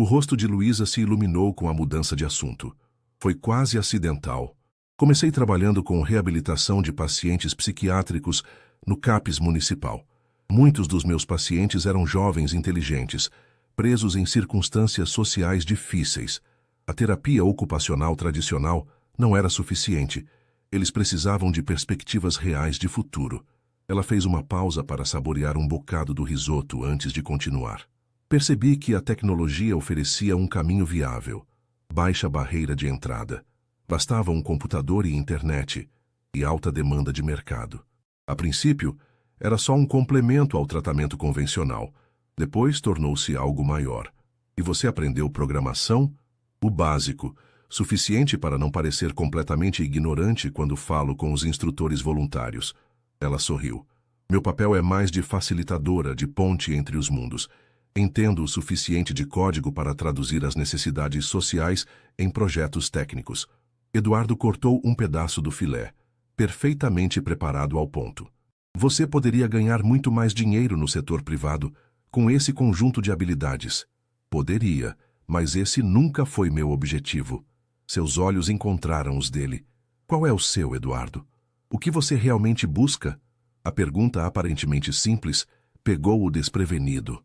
o rosto de Luísa se iluminou com a mudança de assunto. Foi quase acidental. Comecei trabalhando com reabilitação de pacientes psiquiátricos no CAPS municipal. Muitos dos meus pacientes eram jovens inteligentes, presos em circunstâncias sociais difíceis. A terapia ocupacional tradicional não era suficiente. Eles precisavam de perspectivas reais de futuro. Ela fez uma pausa para saborear um bocado do risoto antes de continuar. Percebi que a tecnologia oferecia um caminho viável. Baixa barreira de entrada. Bastava um computador e internet, e alta demanda de mercado. A princípio, era só um complemento ao tratamento convencional. Depois tornou-se algo maior. E você aprendeu programação? O básico, suficiente para não parecer completamente ignorante quando falo com os instrutores voluntários. Ela sorriu. Meu papel é mais de facilitadora, de ponte entre os mundos. Entendo o suficiente de código para traduzir as necessidades sociais em projetos técnicos. Eduardo cortou um pedaço do filé, perfeitamente preparado ao ponto. Você poderia ganhar muito mais dinheiro no setor privado com esse conjunto de habilidades. Poderia, mas esse nunca foi meu objetivo. Seus olhos encontraram os dele. Qual é o seu, Eduardo? O que você realmente busca? A pergunta aparentemente simples pegou-o desprevenido.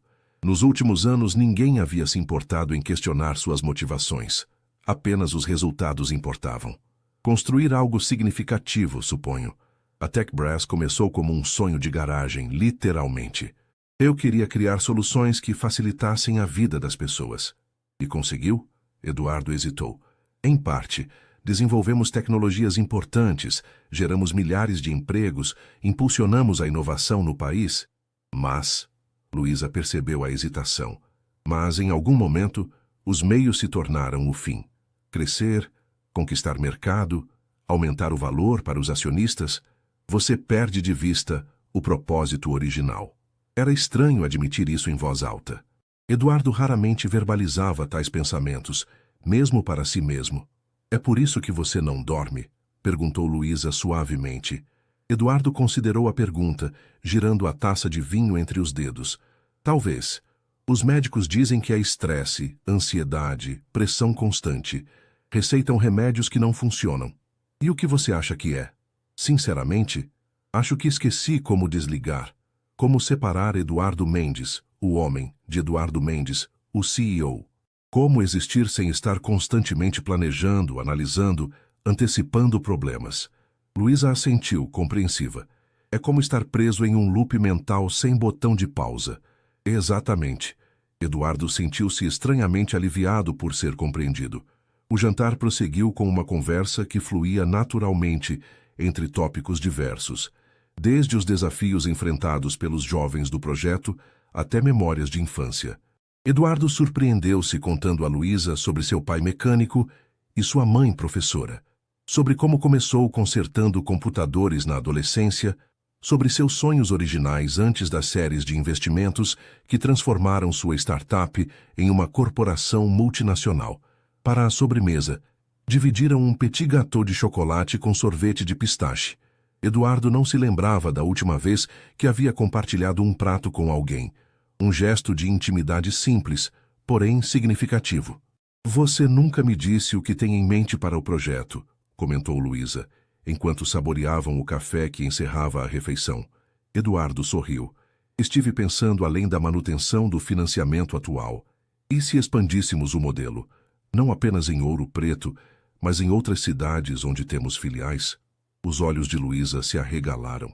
Nos últimos anos, ninguém havia se importado em questionar suas motivações. Apenas os resultados importavam. Construir algo significativo, suponho. A TechBrass começou como um sonho de garagem, literalmente. Eu queria criar soluções que facilitassem a vida das pessoas. E conseguiu? Eduardo hesitou. Em parte, desenvolvemos tecnologias importantes, geramos milhares de empregos, impulsionamos a inovação no país. Mas, Luísa percebeu a hesitação. Mas, em algum momento, os meios se tornaram o fim. Crescer, conquistar mercado, aumentar o valor para os acionistas, você perde de vista o propósito original. Era estranho admitir isso em voz alta. Eduardo raramente verbalizava tais pensamentos, mesmo para si mesmo. É por isso que você não dorme? Perguntou Luísa suavemente. Eduardo considerou a pergunta, girando a taça de vinho entre os dedos. Talvez. Os médicos dizem que é estresse, ansiedade, pressão constante. Receitam remédios que não funcionam. E o que você acha que é? Sinceramente, acho que esqueci como desligar. Como separar Eduardo Mendes, o homem, de Eduardo Mendes, o CEO. Como existir sem estar constantemente planejando, analisando, antecipando problemas. Luísa assentiu, compreensiva. É como estar preso em um loop mental sem botão de pausa. Exatamente. Eduardo sentiu-se estranhamente aliviado por ser compreendido. O jantar prosseguiu com uma conversa que fluía naturalmente entre tópicos diversos, desde os desafios enfrentados pelos jovens do projeto até memórias de infância. Eduardo surpreendeu-se contando a Luísa sobre seu pai mecânico e sua mãe professora, sobre como começou consertando computadores na adolescência, sobre seus sonhos originais antes das séries de investimentos que transformaram sua startup em uma corporação multinacional. Para a sobremesa, dividiram um petit gâteau de chocolate com sorvete de pistache. Eduardo não se lembrava da última vez que havia compartilhado um prato com alguém. Um gesto de intimidade simples, porém significativo. "Você nunca me disse o que tem em mente para o projeto", comentou Luísa, enquanto saboreavam o café que encerrava a refeição. Eduardo sorriu. "Estive pensando além da manutenção do financiamento atual. E se expandíssemos o modelo? Não apenas em Ouro Preto, mas em outras cidades onde temos filiais?" Os olhos de Luísa se arregalaram.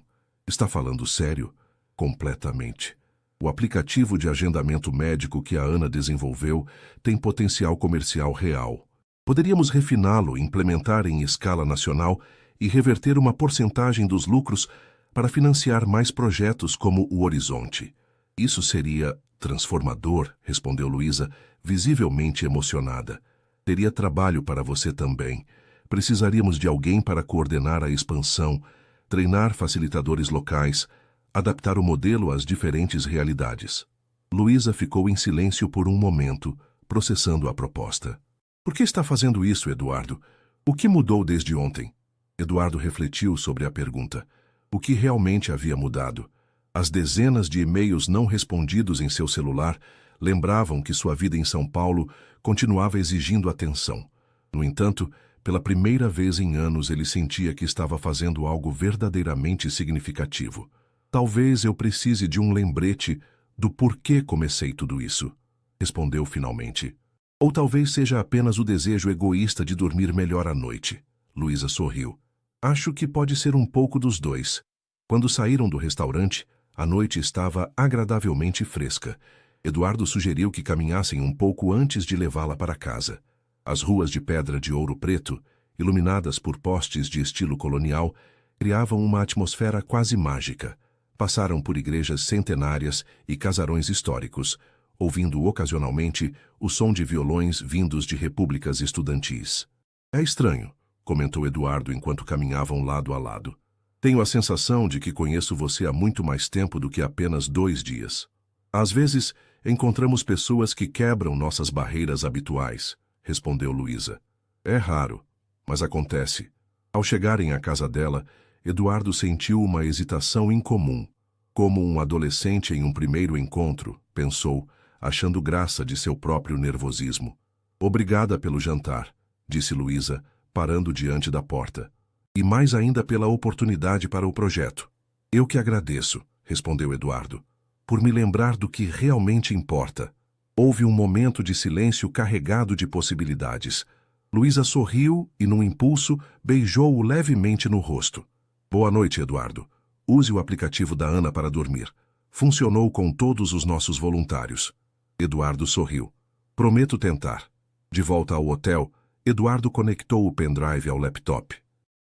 "Está falando sério?" "Completamente. O aplicativo de agendamento médico que a Ana desenvolveu tem potencial comercial real. Poderíamos refiná-lo, implementar em escala nacional e reverter uma porcentagem dos lucros para financiar mais projetos como o Horizonte. Isso seria transformador", respondeu Luísa, visivelmente emocionada. "Teria trabalho para você também. Precisaríamos de alguém para coordenar a expansão, treinar facilitadores locais, adaptar o modelo às diferentes realidades." Luísa ficou em silêncio por um momento, processando a proposta. "Por que está fazendo isso, Eduardo? O que mudou desde ontem?" Eduardo refletiu sobre a pergunta. O que realmente havia mudado? As dezenas de e-mails não respondidos em seu celular lembravam que sua vida em São Paulo continuava exigindo atenção. No entanto, pela primeira vez em anos ele sentia que estava fazendo algo verdadeiramente significativo. "Talvez eu precise de um lembrete do porquê comecei tudo isso", respondeu finalmente. "Ou talvez seja apenas o desejo egoísta de dormir melhor à noite." Luísa sorriu. "Acho que pode ser um pouco dos dois." Quando saíram do restaurante, a noite estava agradavelmente fresca. Eduardo sugeriu que caminhassem um pouco antes de levá-la para casa. As ruas de pedra de Ouro Preto, iluminadas por postes de estilo colonial, criavam uma atmosfera quase mágica. Passaram por igrejas centenárias e casarões históricos, ouvindo ocasionalmente o som de violões vindos de repúblicas estudantis. "É estranho", comentou Eduardo enquanto caminhavam lado a lado. "Tenho a sensação de que conheço você há muito mais tempo do que apenas 2 dias. Às vezes, encontramos pessoas que quebram nossas barreiras habituais", respondeu Luísa. "É raro, mas acontece." Ao chegarem à casa dela, Eduardo sentiu uma hesitação incomum. Como um adolescente em um primeiro encontro, pensou, achando graça de seu próprio nervosismo. "Obrigada pelo jantar", disse Luísa, parando diante da porta. "E mais ainda pela oportunidade para o projeto." "Eu que agradeço", respondeu Eduardo, "por me lembrar do que realmente importa." Houve um momento de silêncio carregado de possibilidades. Luísa sorriu e, num impulso, beijou-o levemente no rosto. "Boa noite, Eduardo. Use o aplicativo da Ana para dormir. Funcionou com todos os nossos voluntários." Eduardo sorriu. "Prometo tentar." De volta ao hotel, Eduardo conectou o pendrive ao laptop.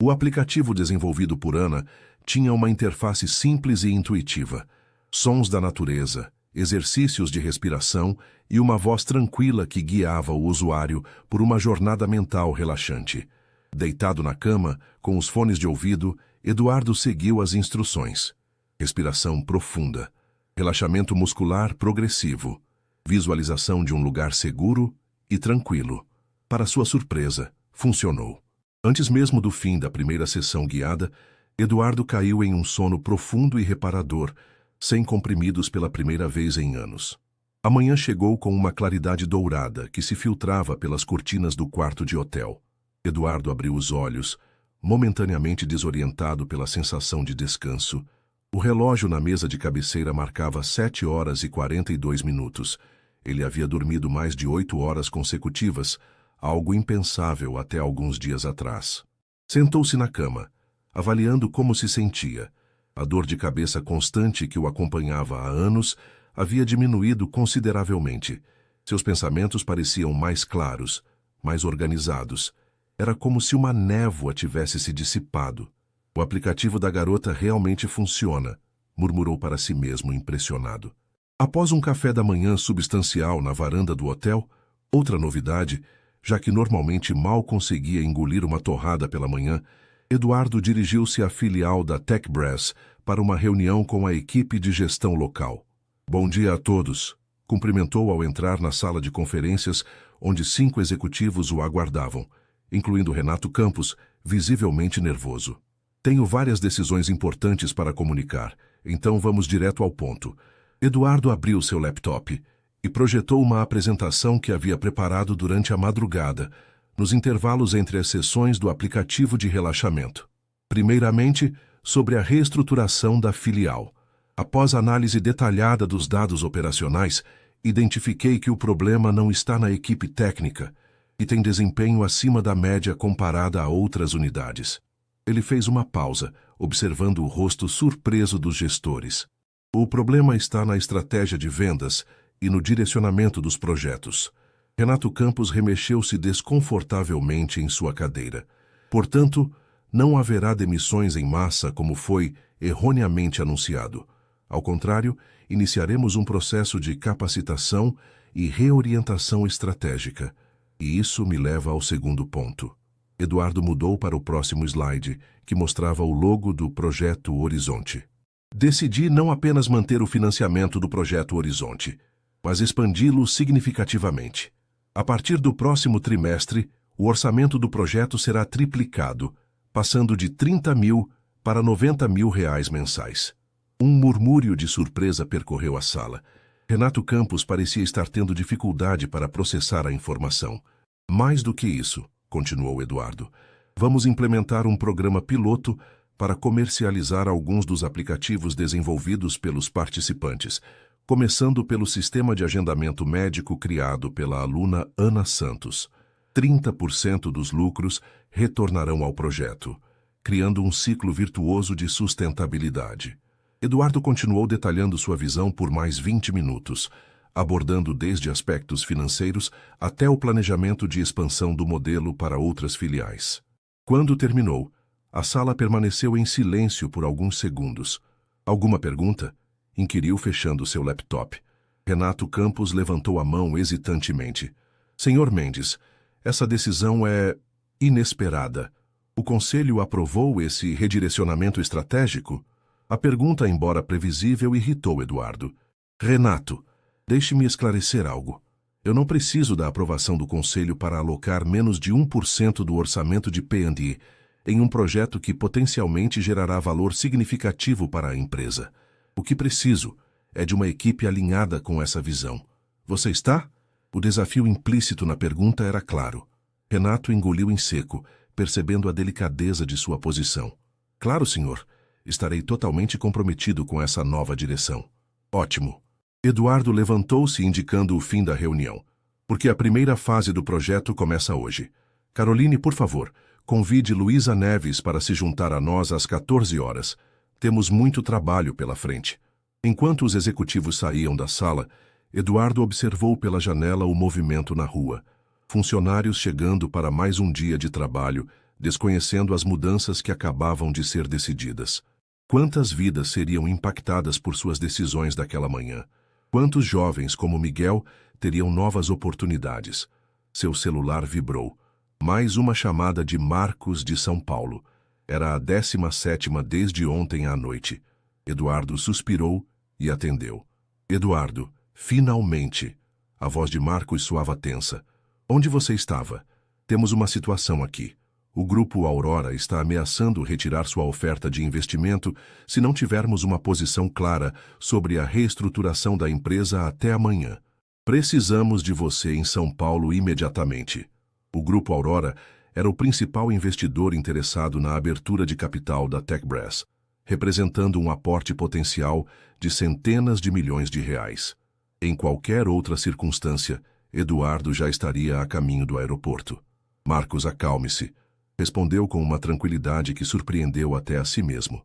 O aplicativo desenvolvido por Ana tinha uma interface simples e intuitiva. Sons da natureza, exercícios de respiração e uma voz tranquila que guiava o usuário por uma jornada mental relaxante. Deitado na cama, com os fones de ouvido, Eduardo seguiu as instruções. Respiração profunda, relaxamento muscular progressivo, visualização de um lugar seguro e tranquilo. Para sua surpresa, funcionou. Antes mesmo do fim da primeira sessão guiada, Eduardo caiu em um sono profundo e reparador, sem comprimidos pela primeira vez em anos. A manhã chegou com uma claridade dourada que se filtrava pelas cortinas do quarto de hotel. Eduardo abriu os olhos, momentaneamente desorientado pela sensação de descanso. O relógio na mesa de cabeceira marcava 7h42. Ele havia dormido mais de 8 horas consecutivas, algo impensável até alguns dias atrás. Sentou-se na cama, avaliando como se sentia. A dor de cabeça constante que o acompanhava há anos havia diminuído consideravelmente. Seus pensamentos pareciam mais claros, mais organizados. Era como se uma névoa tivesse se dissipado. O aplicativo da garota realmente funciona, murmurou para si mesmo, impressionado. Após um café da manhã substancial na varanda do hotel, outra novidade, já que normalmente mal conseguia engolir uma torrada pela manhã, Eduardo dirigiu-se à filial da TechBrass para uma reunião com a equipe de gestão local. Bom dia a todos, cumprimentou ao entrar na sala de conferências, onde 5 executivos o aguardavam, incluindo Renato Campos, visivelmente nervoso. Tenho várias decisões importantes para comunicar, então vamos direto ao ponto. Eduardo abriu seu laptop e projetou uma apresentação que havia preparado durante a madrugada, nos intervalos entre as sessões do aplicativo de relaxamento. Primeiramente, sobre a reestruturação da filial. Após análise detalhada dos dados operacionais, identifiquei que o problema não está na equipe técnica e tem desempenho acima da média comparada a outras unidades. Ele fez uma pausa, observando o rosto surpreso dos gestores. O problema está na estratégia de vendas e no direcionamento dos projetos. Renato Campos remexeu-se desconfortavelmente em sua cadeira. Portanto, não haverá demissões em massa como foi erroneamente anunciado. Ao contrário, iniciaremos um processo de capacitação e reorientação estratégica. E isso me leva ao segundo ponto. Eduardo mudou para o próximo slide, que mostrava o logo do Projeto Horizonte. Decidi não apenas manter o financiamento do Projeto Horizonte, mas expandi-lo significativamente. A partir do próximo trimestre, o orçamento do projeto será triplicado, passando de 30 mil para 90 mil reais mensais. Um murmúrio de surpresa percorreu a sala. Renato Campos parecia estar tendo dificuldade para processar a informação. Mais do que isso, continuou Eduardo, vamos implementar um programa piloto para comercializar alguns dos aplicativos desenvolvidos pelos participantes, começando pelo sistema de agendamento médico criado pela aluna Ana Santos. 30% dos lucros retornarão ao projeto, criando um ciclo virtuoso de sustentabilidade. Eduardo continuou detalhando sua visão por mais 20 minutos, abordando desde aspectos financeiros até o planejamento de expansão do modelo para outras filiais. Quando terminou, a sala permaneceu em silêncio por alguns segundos. Alguma pergunta? Inquiriu fechando seu laptop. Renato Campos levantou a mão hesitantemente. Senhor Mendes, essa decisão é inesperada. O Conselho aprovou esse redirecionamento estratégico? A pergunta, embora previsível, irritou Eduardo. Renato, deixe-me esclarecer algo. Eu não preciso da aprovação do Conselho para alocar menos de 1% do orçamento de P&D em um projeto que potencialmente gerará valor significativo para a empresa. O que preciso é de uma equipe alinhada com essa visão. Você está? O desafio implícito na pergunta era claro. Renato engoliu em seco, percebendo a delicadeza de sua posição. Claro, senhor. Estarei totalmente comprometido com essa nova direção. Ótimo. Eduardo levantou-se indicando o fim da reunião, porque a primeira fase do projeto começa hoje. Caroline, por favor, convide Luísa Neves para se juntar a nós às 14 horas. Temos muito trabalho pela frente. Enquanto os executivos saíam da sala, Eduardo observou pela janela o movimento na rua. Funcionários chegando para mais um dia de trabalho, desconhecendo as mudanças que acabavam de ser decididas. Quantas vidas seriam impactadas por suas decisões daquela manhã? Quantos jovens como Miguel teriam novas oportunidades? Seu celular vibrou. Mais uma chamada de Marcos de São Paulo. Era a 17ª desde ontem à noite. Eduardo suspirou e atendeu. Eduardo, finalmente! A voz de Marcos soava tensa. Onde você estava? Temos uma situação aqui. O Grupo Aurora está ameaçando retirar sua oferta de investimento se não tivermos uma posição clara sobre a reestruturação da empresa até amanhã. Precisamos de você em São Paulo imediatamente. O Grupo Aurora era o principal investidor interessado na abertura de capital da TechBrass, representando um aporte potencial de centenas de milhões de reais. Em qualquer outra circunstância, Eduardo já estaria a caminho do aeroporto. Marcos, acalme-se. Respondeu com uma tranquilidade que surpreendeu até a si mesmo.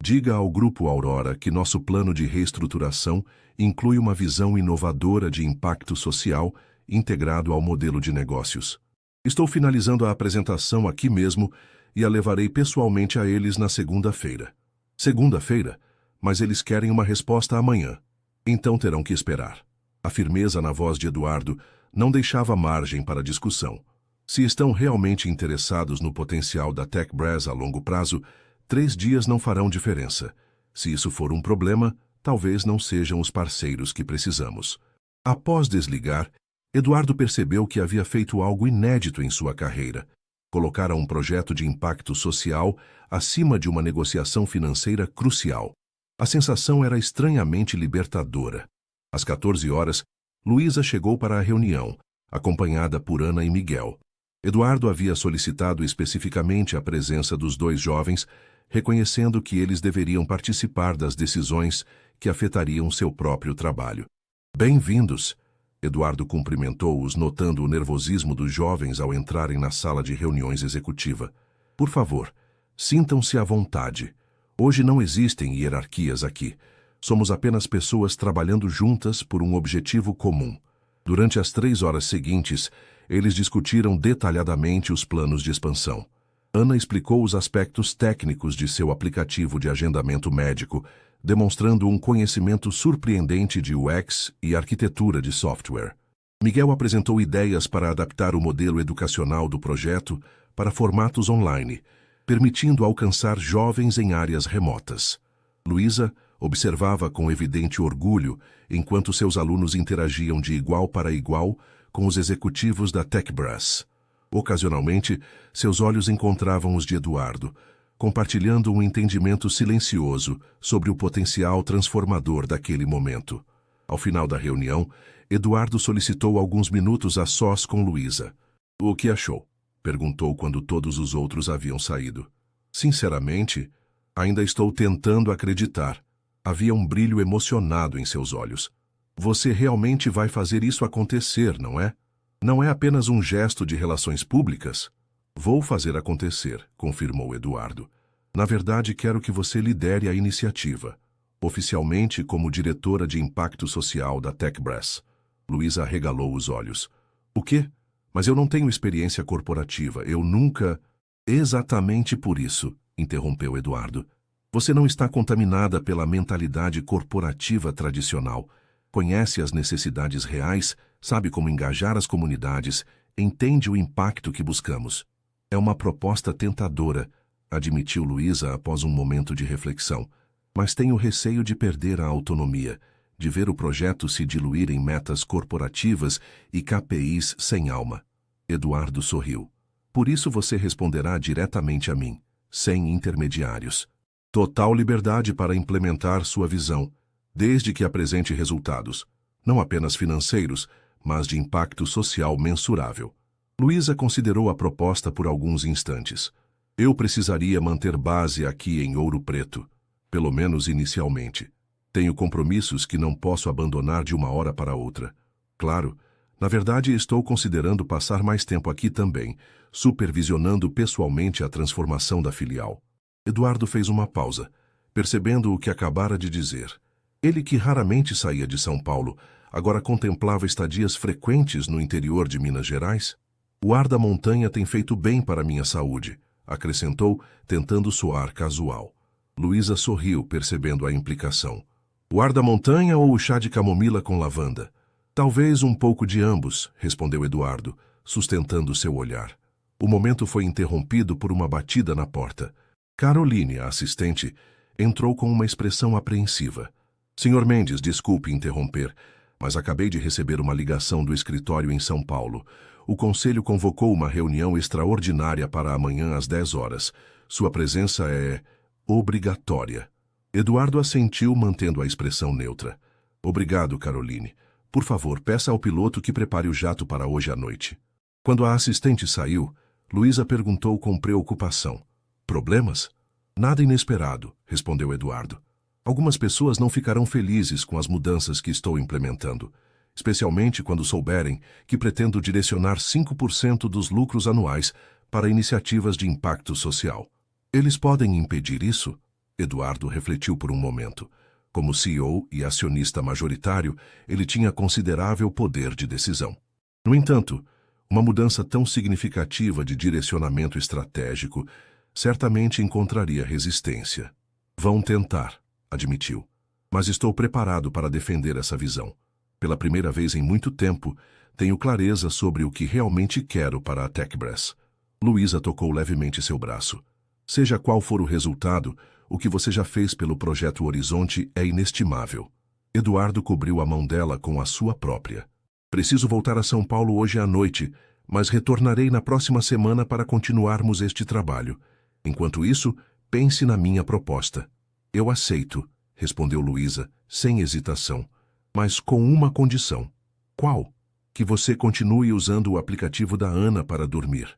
Diga ao Grupo Aurora que nosso plano de reestruturação inclui uma visão inovadora de impacto social integrado ao modelo de negócios. Estou finalizando a apresentação aqui mesmo e a levarei pessoalmente a eles na segunda-feira. Segunda-feira? Mas eles querem uma resposta amanhã. Então terão que esperar. A firmeza na voz de Eduardo não deixava margem para discussão. Se estão realmente interessados no potencial da TechBrass a longo prazo, 3 dias não farão diferença. Se isso for um problema, talvez não sejam os parceiros que precisamos. Após desligar, Eduardo percebeu que havia feito algo inédito em sua carreira. Colocara um projeto de impacto social acima de uma negociação financeira crucial. A sensação era estranhamente libertadora. Às 14 horas, Luísa chegou para a reunião, acompanhada por Ana e Miguel. Eduardo havia solicitado especificamente a presença dos 2 jovens, reconhecendo que eles deveriam participar das decisões que afetariam seu próprio trabalho. Bem-vindos! Eduardo cumprimentou-os, notando o nervosismo dos jovens ao entrarem na sala de reuniões executiva. Por favor, sintam-se à vontade. Hoje não existem hierarquias aqui. Somos apenas pessoas trabalhando juntas por um objetivo comum. Durante as 3 horas seguintes, eles discutiram detalhadamente os planos de expansão. Ana explicou os aspectos técnicos de seu aplicativo de agendamento médico, demonstrando um conhecimento surpreendente de UX e arquitetura de software. Miguel apresentou ideias para adaptar o modelo educacional do projeto para formatos online, permitindo alcançar jovens em áreas remotas. Luísa observava com evidente orgulho enquanto seus alunos interagiam de igual para igual com os executivos da TechBrass. Ocasionalmente, seus olhos encontravam os de Eduardo, compartilhando um entendimento silencioso sobre o potencial transformador daquele momento. Ao final da reunião, Eduardo solicitou alguns minutos a sós com Luísa. O que achou? Perguntou quando todos os outros haviam saído. Sinceramente, ainda estou tentando acreditar. Havia um brilho emocionado em seus olhos. Você realmente vai fazer isso acontecer, não é? Não é apenas um gesto de relações públicas? Vou fazer acontecer, confirmou Eduardo. Na verdade, quero que você lidere a iniciativa, oficialmente como diretora de impacto social da TechBrass. Luísa arregalou os olhos. O quê? Mas eu não tenho experiência corporativa, eu nunca... Exatamente por isso, interrompeu Eduardo. Você não está contaminada pela mentalidade corporativa tradicional. Conhece as necessidades reais, sabe como engajar as comunidades, entende o impacto que buscamos. É uma proposta tentadora, admitiu Luísa após um momento de reflexão. Mas tenho receio de perder a autonomia, de ver o projeto se diluir em metas corporativas e KPIs sem alma. Eduardo sorriu. Por isso você responderá diretamente a mim, sem intermediários. Total liberdade para implementar sua visão, desde que apresente resultados, não apenas financeiros, mas de impacto social mensurável. Luísa considerou a proposta por alguns instantes. Eu precisaria manter base aqui em Ouro Preto, pelo menos inicialmente. Tenho compromissos que não posso abandonar de uma hora para outra. Claro, na verdade estou considerando passar mais tempo aqui também, supervisionando pessoalmente a transformação da filial. Eduardo fez uma pausa, percebendo o que acabara de dizer. Ele, que raramente saía de São Paulo, agora contemplava estadias frequentes no interior de Minas Gerais. O ar da montanha tem feito bem para minha saúde, acrescentou, tentando soar casual. Luísa sorriu, percebendo a implicação. O ar da montanha ou o chá de camomila com lavanda? Talvez um pouco de ambos, respondeu Eduardo, sustentando seu olhar. O momento foi interrompido por uma batida na porta. Caroline, a assistente, entrou com uma expressão apreensiva. Senhor Mendes, desculpe interromper, mas acabei de receber uma ligação do escritório em São Paulo. O conselho convocou uma reunião extraordinária para amanhã às 10 horas. Sua presença é obrigatória. Eduardo assentiu, mantendo a expressão neutra. Obrigado, Caroline. Por favor, peça ao piloto que prepare o jato para hoje à noite. Quando a assistente saiu, Luísa perguntou com preocupação. Problemas? Nada inesperado, respondeu Eduardo. Algumas pessoas não ficarão felizes com as mudanças que estou implementando, especialmente quando souberem que pretendo direcionar 5% dos lucros anuais para iniciativas de impacto social. Eles podem impedir isso? Eduardo refletiu por um momento. Como CEO e acionista majoritário, ele tinha considerável poder de decisão. No entanto, Uma mudança tão significativa de direcionamento estratégico certamente encontraria resistência. Vão tentar, admitiu. Mas estou preparado para defender essa visão. Pela primeira vez em muito tempo, tenho clareza sobre o que realmente quero para a TechBrass. Luísa tocou levemente seu braço. Seja qual for o resultado, o que você já fez pelo Projeto Horizonte é inestimável. Eduardo cobriu a mão dela com a sua própria. Preciso voltar a São Paulo hoje à noite, mas retornarei na próxima semana para continuarmos este trabalho. Enquanto isso, pense na minha proposta. Eu aceito, respondeu Luísa, sem hesitação, mas com uma condição. Qual? Que você continue usando o aplicativo da Ana para dormir.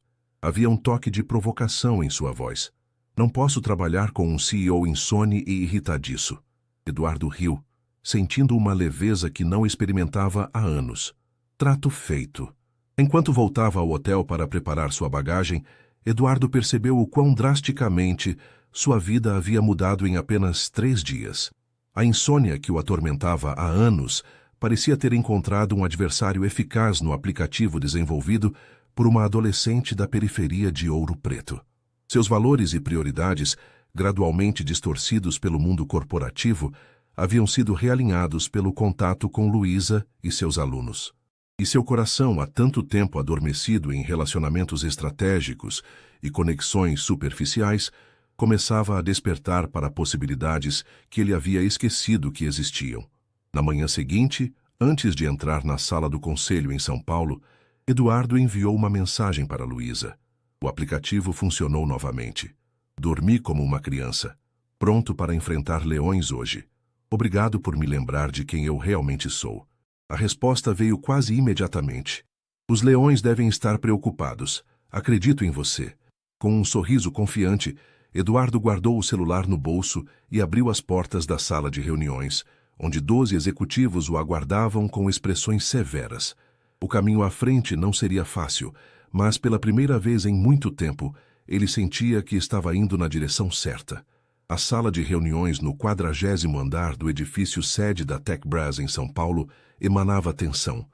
Havia um toque de provocação em sua voz. Não posso trabalhar com um CEO insone e irritadiço. Eduardo riu, sentindo uma leveza que não experimentava há anos. Trato feito. Enquanto voltava ao hotel para preparar sua bagagem, Eduardo percebeu o quão drasticamente sua vida havia mudado em apenas 3 dias. A insônia que o atormentava há anos parecia ter encontrado um adversário eficaz no aplicativo desenvolvido por uma adolescente da periferia de Ouro Preto. Seus valores e prioridades, gradualmente distorcidos pelo mundo corporativo, haviam sido realinhados pelo contato com Luísa e seus alunos. E seu coração, há tanto tempo adormecido em relacionamentos estratégicos e conexões superficiais, começava a despertar para possibilidades que ele havia esquecido que existiam. Na manhã seguinte, antes de entrar na sala do conselho em São Paulo, Eduardo enviou uma mensagem para Luísa. O aplicativo funcionou novamente. Dormi como uma criança, pronto para enfrentar leões hoje. Obrigado por me lembrar de quem eu realmente sou. A resposta veio quase imediatamente. Os leões devem estar preocupados. Acredito em você. Com um sorriso confiante, Eduardo guardou o celular no bolso e abriu as portas da sala de reuniões, onde 12 executivos o aguardavam com expressões severas. O caminho à frente não seria fácil, mas pela primeira vez em muito tempo, ele sentia que estava indo na direção certa. A sala de reuniões no 40º andar do edifício sede da TechBrass em São Paulo emanava tensão.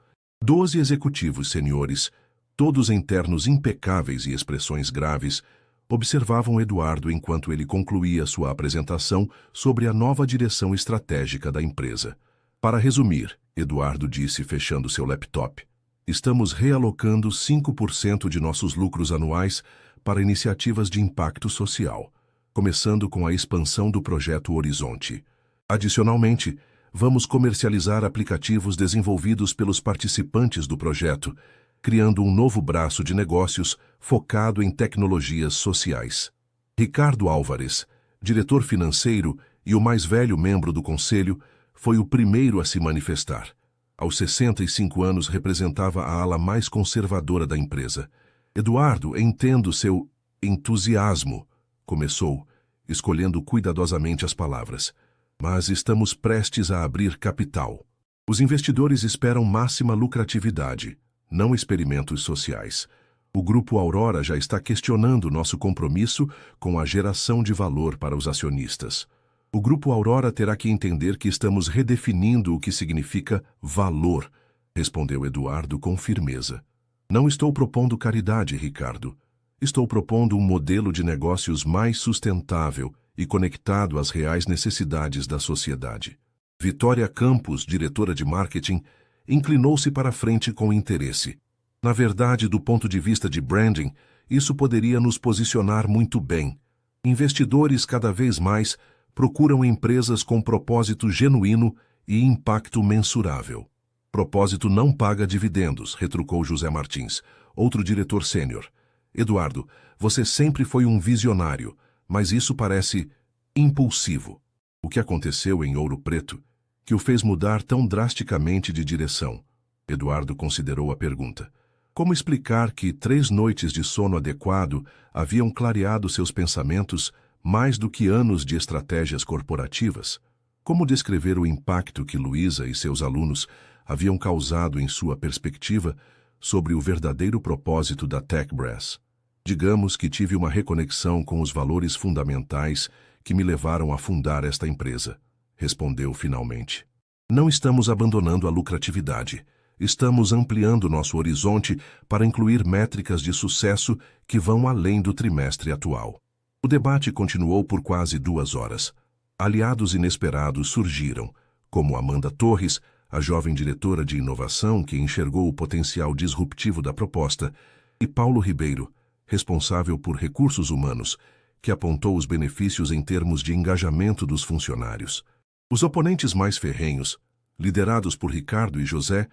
12 executivos seniores, todos em ternos impecáveis e expressões graves, observavam Eduardo enquanto ele concluía sua apresentação sobre a nova direção estratégica da empresa. Para resumir, Eduardo disse fechando seu laptop, estamos realocando 5% de nossos lucros anuais para iniciativas de impacto social, começando com a expansão do Projeto Horizonte. Adicionalmente, vamos comercializar aplicativos desenvolvidos pelos participantes do projeto, criando um novo braço de negócios focado em tecnologias sociais. Ricardo Álvares, diretor financeiro e o mais velho membro do conselho, foi o primeiro a se manifestar. Aos 65 anos representava a ala mais conservadora da empresa. Eduardo, entendo seu entusiasmo, começou, escolhendo cuidadosamente as palavras. Mas estamos prestes a abrir capital. Os investidores esperam máxima lucratividade, não experimentos sociais. O Grupo Aurora já está questionando nosso compromisso com a geração de valor para os acionistas. O Grupo Aurora terá que entender que estamos redefinindo o que significa valor, respondeu Eduardo com firmeza. Não estou propondo caridade, Ricardo. Estou propondo um modelo de negócios mais sustentável e conectado às reais necessidades da sociedade. Vitória Campos, diretora de marketing, inclinou-se para a frente com interesse. Na verdade, do ponto de vista de branding, isso poderia nos posicionar muito bem. Investidores cada vez mais procuram empresas com propósito genuíno e impacto mensurável. Propósito não paga dividendos, retrucou José Martins, outro diretor sênior. Eduardo, você sempre foi um visionário, mas isso parece impulsivo. O que aconteceu em Ouro Preto, que o fez mudar tão drasticamente de direção? Eduardo considerou a pergunta. Como explicar que 3 noites de sono adequado haviam clareado seus pensamentos mais do que anos de estratégias corporativas? Como descrever o impacto que Luísa e seus alunos haviam causado em sua perspectiva sobre o verdadeiro propósito da TechBrass? Digamos que tive uma reconexão com os valores fundamentais que me levaram a fundar esta empresa, respondeu finalmente. Não estamos abandonando a lucratividade. Estamos ampliando nosso horizonte para incluir métricas de sucesso que vão além do trimestre atual. O debate continuou por quase 2 horas. Aliados inesperados surgiram, como Amanda Torres, a jovem diretora de inovação que enxergou o potencial disruptivo da proposta, e Paulo Ribeiro, responsável por recursos humanos, que apontou os benefícios em termos de engajamento dos funcionários. Os oponentes mais ferrenhos, liderados por Ricardo e José,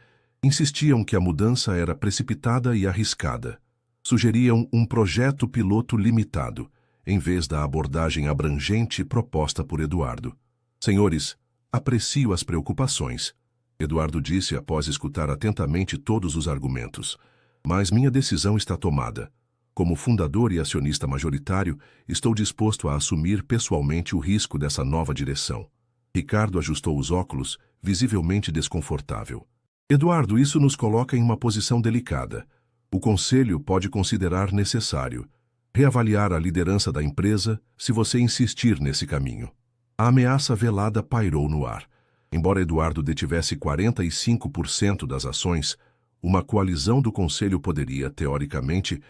insistiam que a mudança era precipitada e arriscada. Sugeriam um projeto piloto limitado, em vez da abordagem abrangente proposta por Eduardo. Senhores, aprecio as preocupações, Eduardo disse após escutar atentamente todos os argumentos. Mas minha decisão está tomada. Como fundador e acionista majoritário, estou disposto a assumir pessoalmente o risco dessa nova direção. Ricardo ajustou os óculos, visivelmente desconfortável. Eduardo, isso nos coloca em uma posição delicada. O conselho pode considerar necessário reavaliar a liderança da empresa se você insistir nesse caminho. A ameaça velada pairou no ar. Embora Eduardo detivesse 45% das ações, uma coalizão do conselho poderia, teoricamente,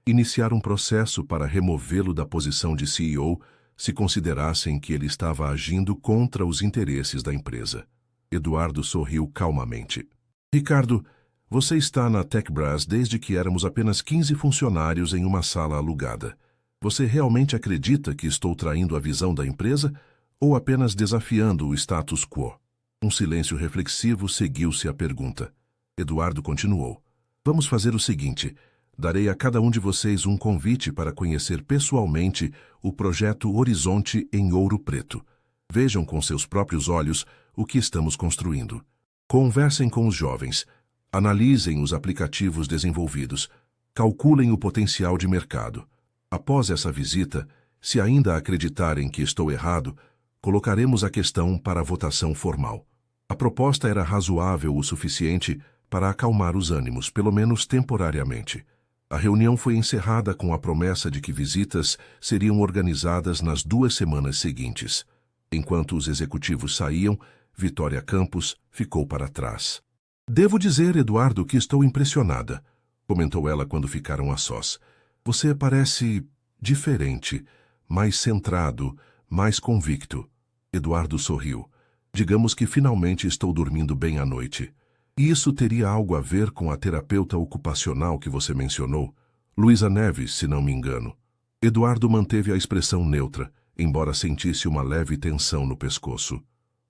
iniciar um processo para removê-lo da posição de CEO se considerassem que ele estava agindo contra os interesses da empresa. Eduardo sorriu calmamente. Ricardo, você está na TechBras desde que éramos apenas 15 funcionários em uma sala alugada. Você realmente acredita que estou traindo a visão da empresa ou apenas desafiando o status quo? Um silêncio reflexivo seguiu-se à pergunta. Eduardo continuou. Vamos fazer o seguinte. Darei a cada um de vocês um convite para conhecer pessoalmente o projeto Horizonte em Ouro Preto. Vejam com seus próprios olhos o que estamos construindo. Conversem com os jovens. Analisem os aplicativos desenvolvidos. Calculem o potencial de mercado. Após essa visita, se ainda acreditarem que estou errado, colocaremos a questão para a votação formal. A proposta era razoável o suficiente para acalmar os ânimos, pelo menos temporariamente. A reunião foi encerrada com a promessa de que visitas seriam organizadas nas 2 semanas seguintes. Enquanto os executivos saíam, Vitória Campos ficou para trás. Devo dizer, Eduardo, que estou impressionada, comentou ela quando ficaram a sós. Você parece diferente, mais centrado, mais convicto. Eduardo sorriu. Digamos que finalmente estou dormindo bem à noite. E isso teria algo a ver com a terapeuta ocupacional que você mencionou? Luísa Neves, se não me engano. Eduardo manteve a expressão neutra, embora sentisse uma leve tensão no pescoço.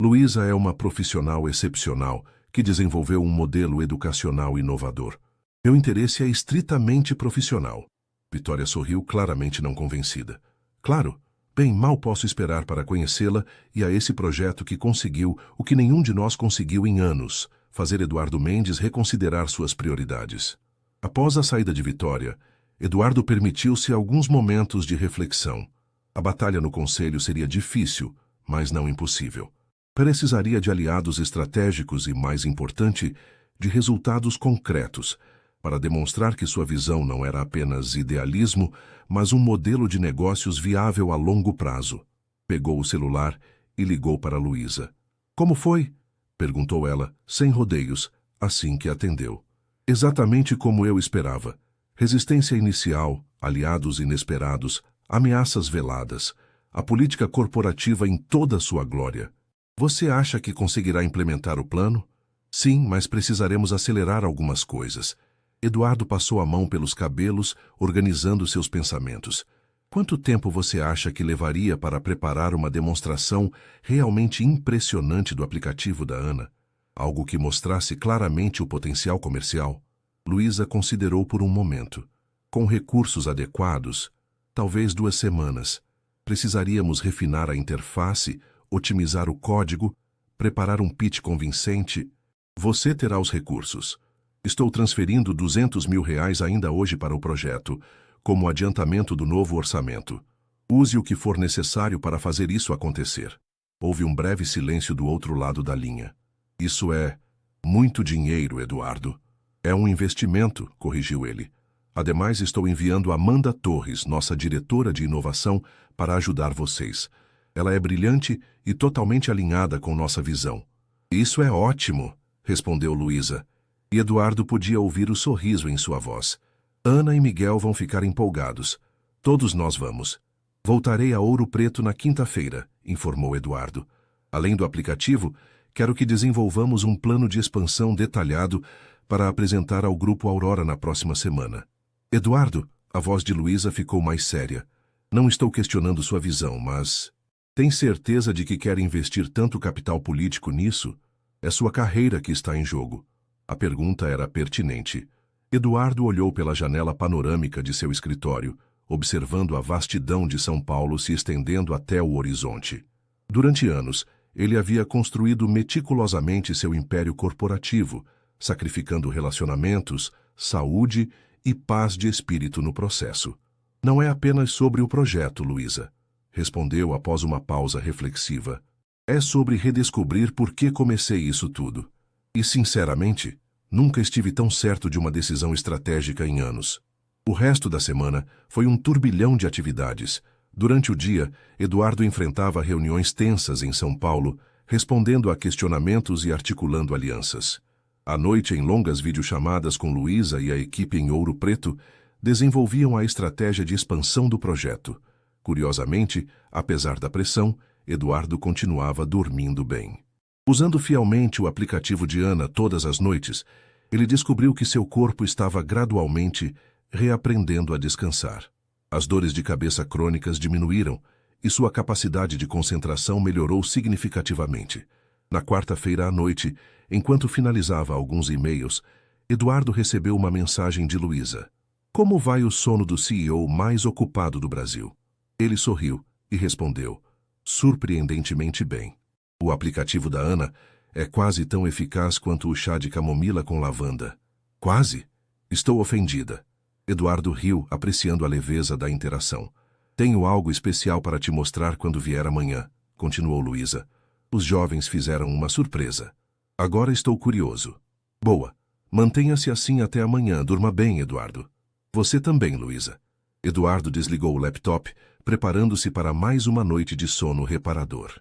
Luísa é uma profissional excepcional que desenvolveu um modelo educacional inovador. Meu interesse é estritamente profissional. Vitória sorriu, claramente não convencida. Claro, bem, mal posso esperar para conhecê-la e a esse projeto que conseguiu o que nenhum de nós conseguiu em anos, fazer Eduardo Mendes reconsiderar suas prioridades. Após a saída de Vitória, Eduardo permitiu-se alguns momentos de reflexão. A batalha no conselho seria difícil, mas não impossível. Precisaria de aliados estratégicos e, mais importante, de resultados concretos, para demonstrar que sua visão não era apenas idealismo, mas um modelo de negócios viável a longo prazo. Pegou o celular e ligou para Luísa. Como foi? Perguntou ela, sem rodeios, assim que atendeu. Exatamente como eu esperava. Resistência inicial, aliados inesperados, ameaças veladas, a política corporativa em toda sua glória. Você acha que conseguirá implementar o plano? Sim, mas precisaremos acelerar algumas coisas. Eduardo passou a mão pelos cabelos, organizando seus pensamentos. Quanto tempo você acha que levaria para preparar uma demonstração realmente impressionante do aplicativo da Ana? Algo que mostrasse claramente o potencial comercial? Luísa considerou por um momento. Com recursos adequados, talvez 2 semanas. Precisaríamos refinar a interface, otimizar o código, preparar um pitch convincente. Você terá os recursos. Estou transferindo R$200 mil ainda hoje para o projeto, como adiantamento do novo orçamento. Use o que for necessário para fazer isso acontecer. Houve um breve silêncio do outro lado da linha. Isso é muito dinheiro, Eduardo. É um investimento, corrigiu ele. Ademais, estou enviando Amanda Torres, nossa diretora de inovação, para ajudar vocês. Ela é brilhante e totalmente alinhada com nossa visão. Isso é ótimo, respondeu Luísa. E Eduardo podia ouvir o sorriso em sua voz. Ana e Miguel vão ficar empolgados. Todos nós vamos. Voltarei a Ouro Preto na quinta-feira, informou Eduardo. Além do aplicativo, quero que desenvolvamos um plano de expansão detalhado para apresentar ao Grupo Aurora na próxima semana. Eduardo, a voz de Luísa ficou mais séria. Não estou questionando sua visão, mas... Tem certeza de que quer investir tanto capital político nisso? É sua carreira que está em jogo. A pergunta era pertinente. Eduardo olhou pela janela panorâmica de seu escritório, observando a vastidão de São Paulo se estendendo até o horizonte. Durante anos, ele havia construído meticulosamente seu império corporativo, sacrificando relacionamentos, saúde e paz de espírito no processo. Não é apenas sobre o projeto, Luísa, respondeu após uma pausa reflexiva. É sobre redescobrir por que comecei isso tudo. E, sinceramente, nunca estive tão certo de uma decisão estratégica em anos. O resto da semana foi um turbilhão de atividades. Durante o dia, Eduardo enfrentava reuniões tensas em São Paulo, respondendo a questionamentos e articulando alianças. À noite, em longas videochamadas com Luísa e a equipe em Ouro Preto, desenvolviam a estratégia de expansão do projeto. Curiosamente, apesar da pressão, Eduardo continuava dormindo bem. Usando fielmente o aplicativo de Ana todas as noites, ele descobriu que seu corpo estava gradualmente reaprendendo a descansar. As dores de cabeça crônicas diminuíram e sua capacidade de concentração melhorou significativamente. Na quarta-feira à noite, enquanto finalizava alguns e-mails, Eduardo recebeu uma mensagem de Luísa. Como vai o sono do CEO mais ocupado do Brasil? Ele sorriu e respondeu, surpreendentemente bem. O aplicativo da Ana é quase tão eficaz quanto o chá de camomila com lavanda. Quase? Estou ofendida. Eduardo riu, apreciando a leveza da interação. Tenho algo especial para te mostrar quando vier amanhã, continuou Luísa. Os jovens fizeram uma surpresa. Agora estou curioso. Boa. Mantenha-se assim até amanhã. Durma bem, Eduardo. Você também, Luísa. Eduardo desligou o laptop, preparando-se para mais uma noite de sono reparador.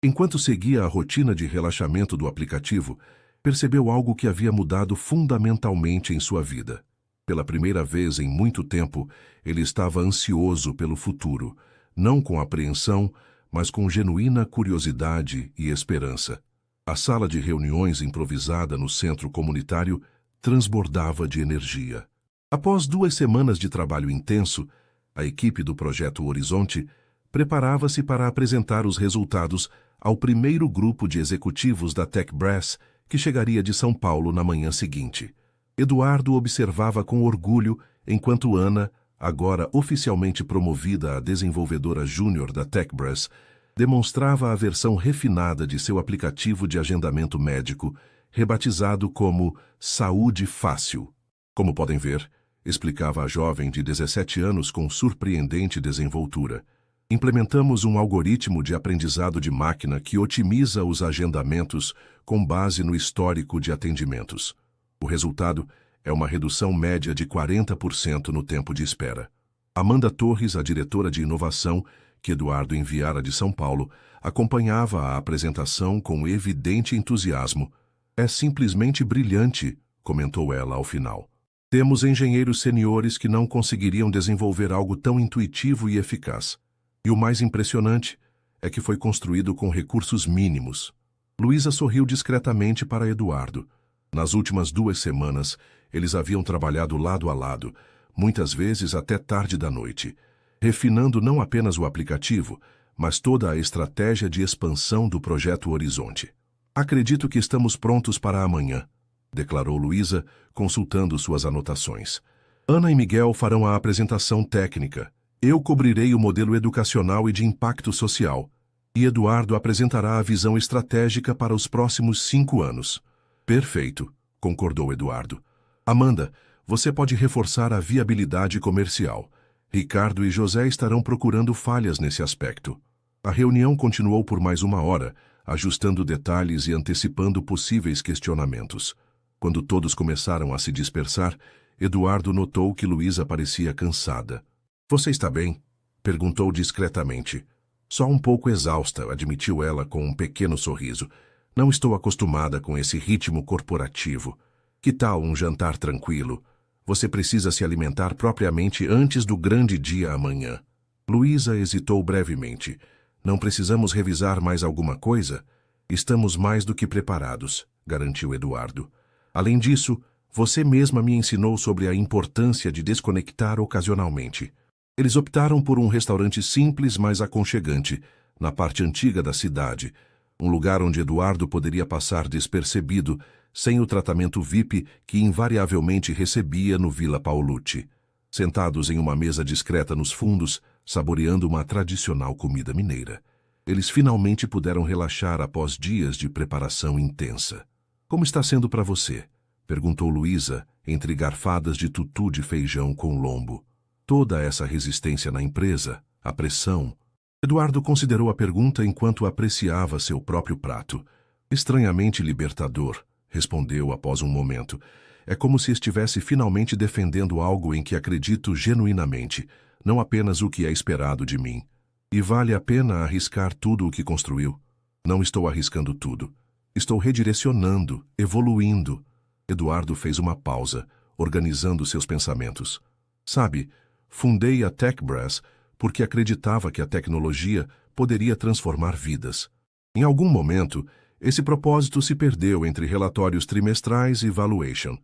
Enquanto seguia a rotina de relaxamento do aplicativo, percebeu algo que havia mudado fundamentalmente em sua vida. Pela primeira vez em muito tempo, ele estava ansioso pelo futuro, não com apreensão, mas com genuína curiosidade e esperança. A sala de reuniões improvisada no centro comunitário transbordava de energia. Após 2 semanas de trabalho intenso, a equipe do Projeto Horizonte preparava-se para apresentar os resultados ao primeiro grupo de executivos da TechBrass que chegaria de São Paulo na manhã seguinte. Eduardo observava com orgulho enquanto Ana, agora oficialmente promovida a desenvolvedora júnior da TechBrass, demonstrava a versão refinada de seu aplicativo de agendamento médico, rebatizado como Saúde Fácil. Como podem ver, explicava a jovem de 17 anos com surpreendente desenvoltura, implementamos um algoritmo de aprendizado de máquina que otimiza os agendamentos com base no histórico de atendimentos. O resultado é uma redução média de 40% no tempo de espera. Amanda Torres, a diretora de inovação que Eduardo enviara de São Paulo, acompanhava a apresentação com evidente entusiasmo. É simplesmente brilhante, comentou ela ao final. Temos engenheiros seniores que não conseguiriam desenvolver algo tão intuitivo e eficaz. E o mais impressionante é que foi construído com recursos mínimos. Luísa sorriu discretamente para Eduardo. Nas últimas 2 semanas, eles haviam trabalhado lado a lado, muitas vezes até tarde da noite, refinando não apenas o aplicativo, mas toda a estratégia de expansão do Projeto Horizonte. Acredito que estamos prontos para amanhã, declarou Luísa, consultando suas anotações. Ana e Miguel farão a apresentação técnica. Eu cobrirei o modelo educacional e de impacto social. E Eduardo apresentará a visão estratégica para os próximos 5 anos. Perfeito, concordou Eduardo. Amanda, você pode reforçar a viabilidade comercial. Ricardo e José estarão procurando falhas nesse aspecto. A reunião continuou por mais 1 hora, ajustando detalhes e antecipando possíveis questionamentos. Quando todos começaram a se dispersar, Eduardo notou que Luísa parecia cansada. Você está bem? Perguntou discretamente. Só um pouco exausta, admitiu ela com um pequeno sorriso. Não estou acostumada com esse ritmo corporativo. Que tal um jantar tranquilo? Você precisa se alimentar propriamente antes do grande dia amanhã. Luísa hesitou brevemente. Não precisamos revisar mais alguma coisa? Estamos mais do que preparados, garantiu Eduardo. Além disso, você mesma me ensinou sobre a importância de desconectar ocasionalmente. Eles optaram por um restaurante simples, mas aconchegante, na parte antiga da cidade, um lugar onde Eduardo poderia passar despercebido, sem o tratamento VIP que invariavelmente recebia no Villa Paolucci. Sentados em uma mesa discreta nos fundos, saboreando uma tradicional comida mineira, eles finalmente puderam relaxar após dias de preparação intensa. Como está sendo para você? Perguntou Luísa, entre garfadas de tutu de feijão com lombo. Toda essa resistência na empresa, a pressão. Eduardo considerou a pergunta enquanto apreciava seu próprio prato. Estranhamente libertador, respondeu após um momento. É como se estivesse finalmente defendendo algo em que acredito genuinamente, não apenas o que é esperado de mim. E vale a pena arriscar tudo o que construiu? Não estou arriscando tudo. Estou redirecionando, evoluindo. Eduardo fez uma pausa, organizando seus pensamentos. Sabe, fundei a TechBrass porque acreditava que a tecnologia poderia transformar vidas. Em algum momento, esse propósito se perdeu entre relatórios trimestrais e valuation.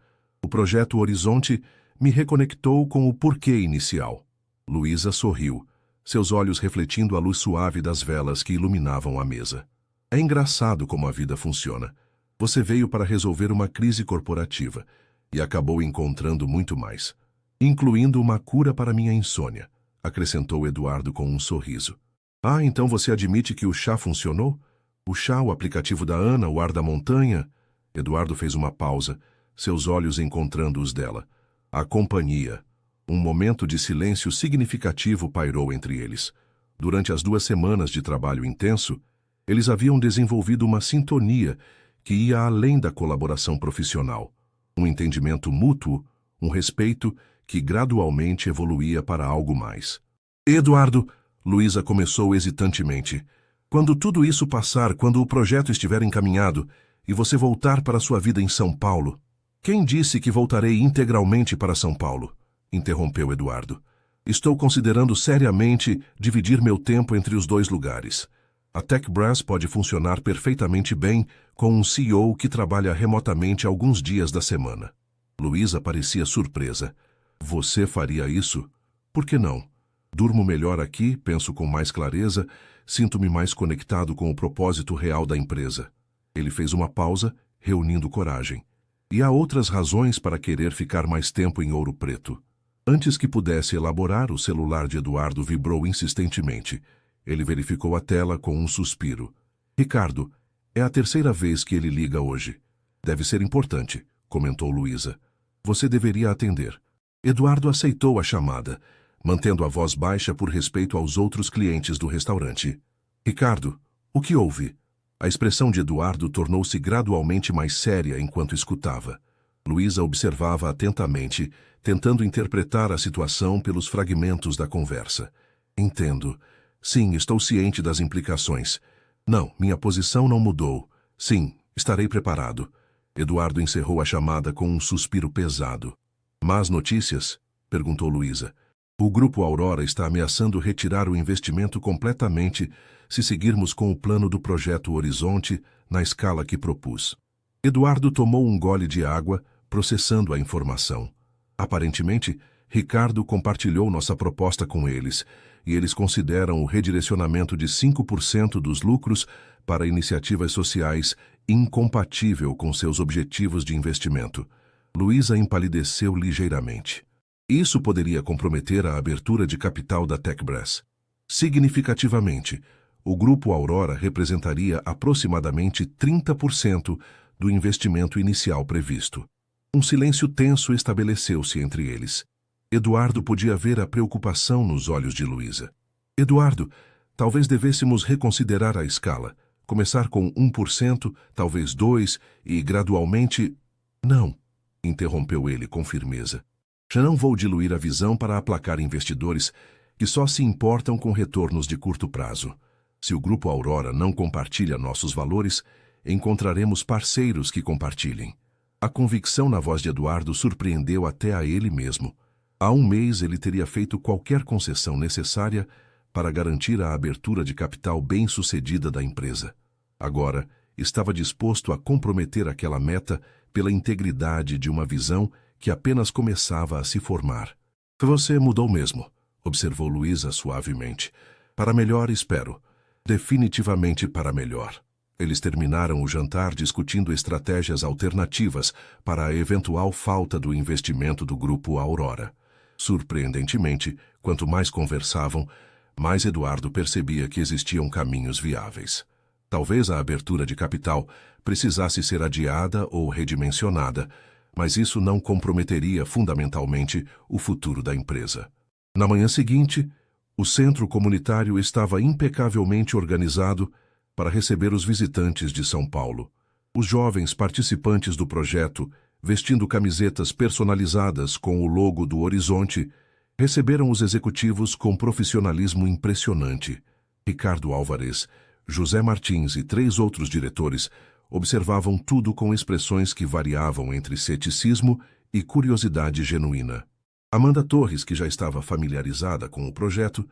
O projeto Horizonte me reconectou com o porquê inicial. Luísa sorriu, seus olhos refletindo a luz suave das velas que iluminavam a mesa. É engraçado como a vida funciona. Você veio para resolver uma crise corporativa e acabou encontrando muito mais, incluindo uma cura para minha insônia, acrescentou Eduardo com um sorriso. Ah, então você admite que o chá funcionou? O chá, o aplicativo da Ana, o ar da montanha? Eduardo fez uma pausa, seus olhos encontrando os dela. A companhia. Um momento de silêncio significativo pairou entre eles. Durante as 2 semanas de trabalho intenso, eles haviam desenvolvido uma sintonia que ia além da colaboração profissional. Um entendimento mútuo, um respeito que gradualmente evoluía para algo mais. Eduardo, Luísa começou hesitantemente. Quando tudo isso passar, quando o projeto estiver encaminhado e você voltar para sua vida em São Paulo... Quem disse que voltarei integralmente para São Paulo? Interrompeu Eduardo. Estou considerando seriamente dividir meu tempo entre os 2 lugares. A TechBrass pode funcionar perfeitamente bem com um CEO que trabalha remotamente alguns dias da semana. Luísa parecia surpresa. Você faria isso? Por que não? Durmo melhor aqui, penso com mais clareza, sinto-me mais conectado com o propósito real da empresa. Ele fez uma pausa, reunindo coragem. E há outras razões para querer ficar mais tempo em Ouro Preto. Antes que pudesse elaborar, o celular de Eduardo vibrou insistentemente. Ele verificou a tela com um suspiro. Ricardo, é a 3ª vez que ele liga hoje. Deve ser importante, comentou Luísa. Você deveria atender. Eduardo aceitou a chamada, mantendo a voz baixa por respeito aos outros clientes do restaurante. Ricardo, o que houve? A expressão de Eduardo tornou-se gradualmente mais séria enquanto escutava. Luísa observava atentamente, tentando interpretar a situação pelos fragmentos da conversa. Entendo. Sim, estou ciente das implicações. Não, minha posição não mudou. Sim, estarei preparado. Eduardo encerrou a chamada com um suspiro pesado. Más notícias? Perguntou Luísa. O Grupo Aurora está ameaçando retirar o investimento completamente se seguirmos com o plano do projeto Horizonte na escala que propus. Eduardo tomou um gole de água, processando a informação. Aparentemente, Ricardo compartilhou nossa proposta com eles, e eles consideram o redirecionamento de 5% dos lucros para iniciativas sociais incompatível com seus objetivos de investimento. Luísa empalideceu ligeiramente. Isso poderia comprometer a abertura de capital da TechBrass. Significativamente, o Grupo Aurora representaria aproximadamente 30% do investimento inicial previsto. Um silêncio tenso estabeleceu-se entre eles. Eduardo podia ver a preocupação nos olhos de Luísa. Eduardo, talvez devêssemos reconsiderar a escala. Começar com 1%, talvez 2%, e gradualmente... Não, interrompeu ele com firmeza. Já não vou diluir a visão para aplacar investidores que só se importam com retornos de curto prazo. Se o Grupo Aurora não compartilha nossos valores, encontraremos parceiros que compartilhem. A convicção na voz de Eduardo surpreendeu até a ele mesmo. Há um mês ele teria feito qualquer concessão necessária para garantir a abertura de capital bem-sucedida da empresa. Agora, estava disposto a comprometer aquela meta pela integridade de uma visão que apenas começava a se formar. Você mudou mesmo, observou Luísa suavemente. Para melhor, espero. Definitivamente para melhor. Eles terminaram o jantar discutindo estratégias alternativas para a eventual falta do investimento do grupo Aurora. Surpreendentemente, quanto mais conversavam, mais Eduardo percebia que existiam caminhos viáveis. Talvez a abertura de capital precisasse ser adiada ou redimensionada, mas isso não comprometeria fundamentalmente o futuro da empresa. Na manhã seguinte, o centro comunitário estava impecavelmente organizado para receber os visitantes de São Paulo. Os jovens participantes do projeto, vestindo camisetas personalizadas com o logo do Horizonte, receberam os executivos com profissionalismo impressionante. Ricardo Álvares, José Martins e 3 outros diretores observavam tudo com expressões que variavam entre ceticismo e curiosidade genuína. Amanda Torres, que já estava familiarizada com o projeto,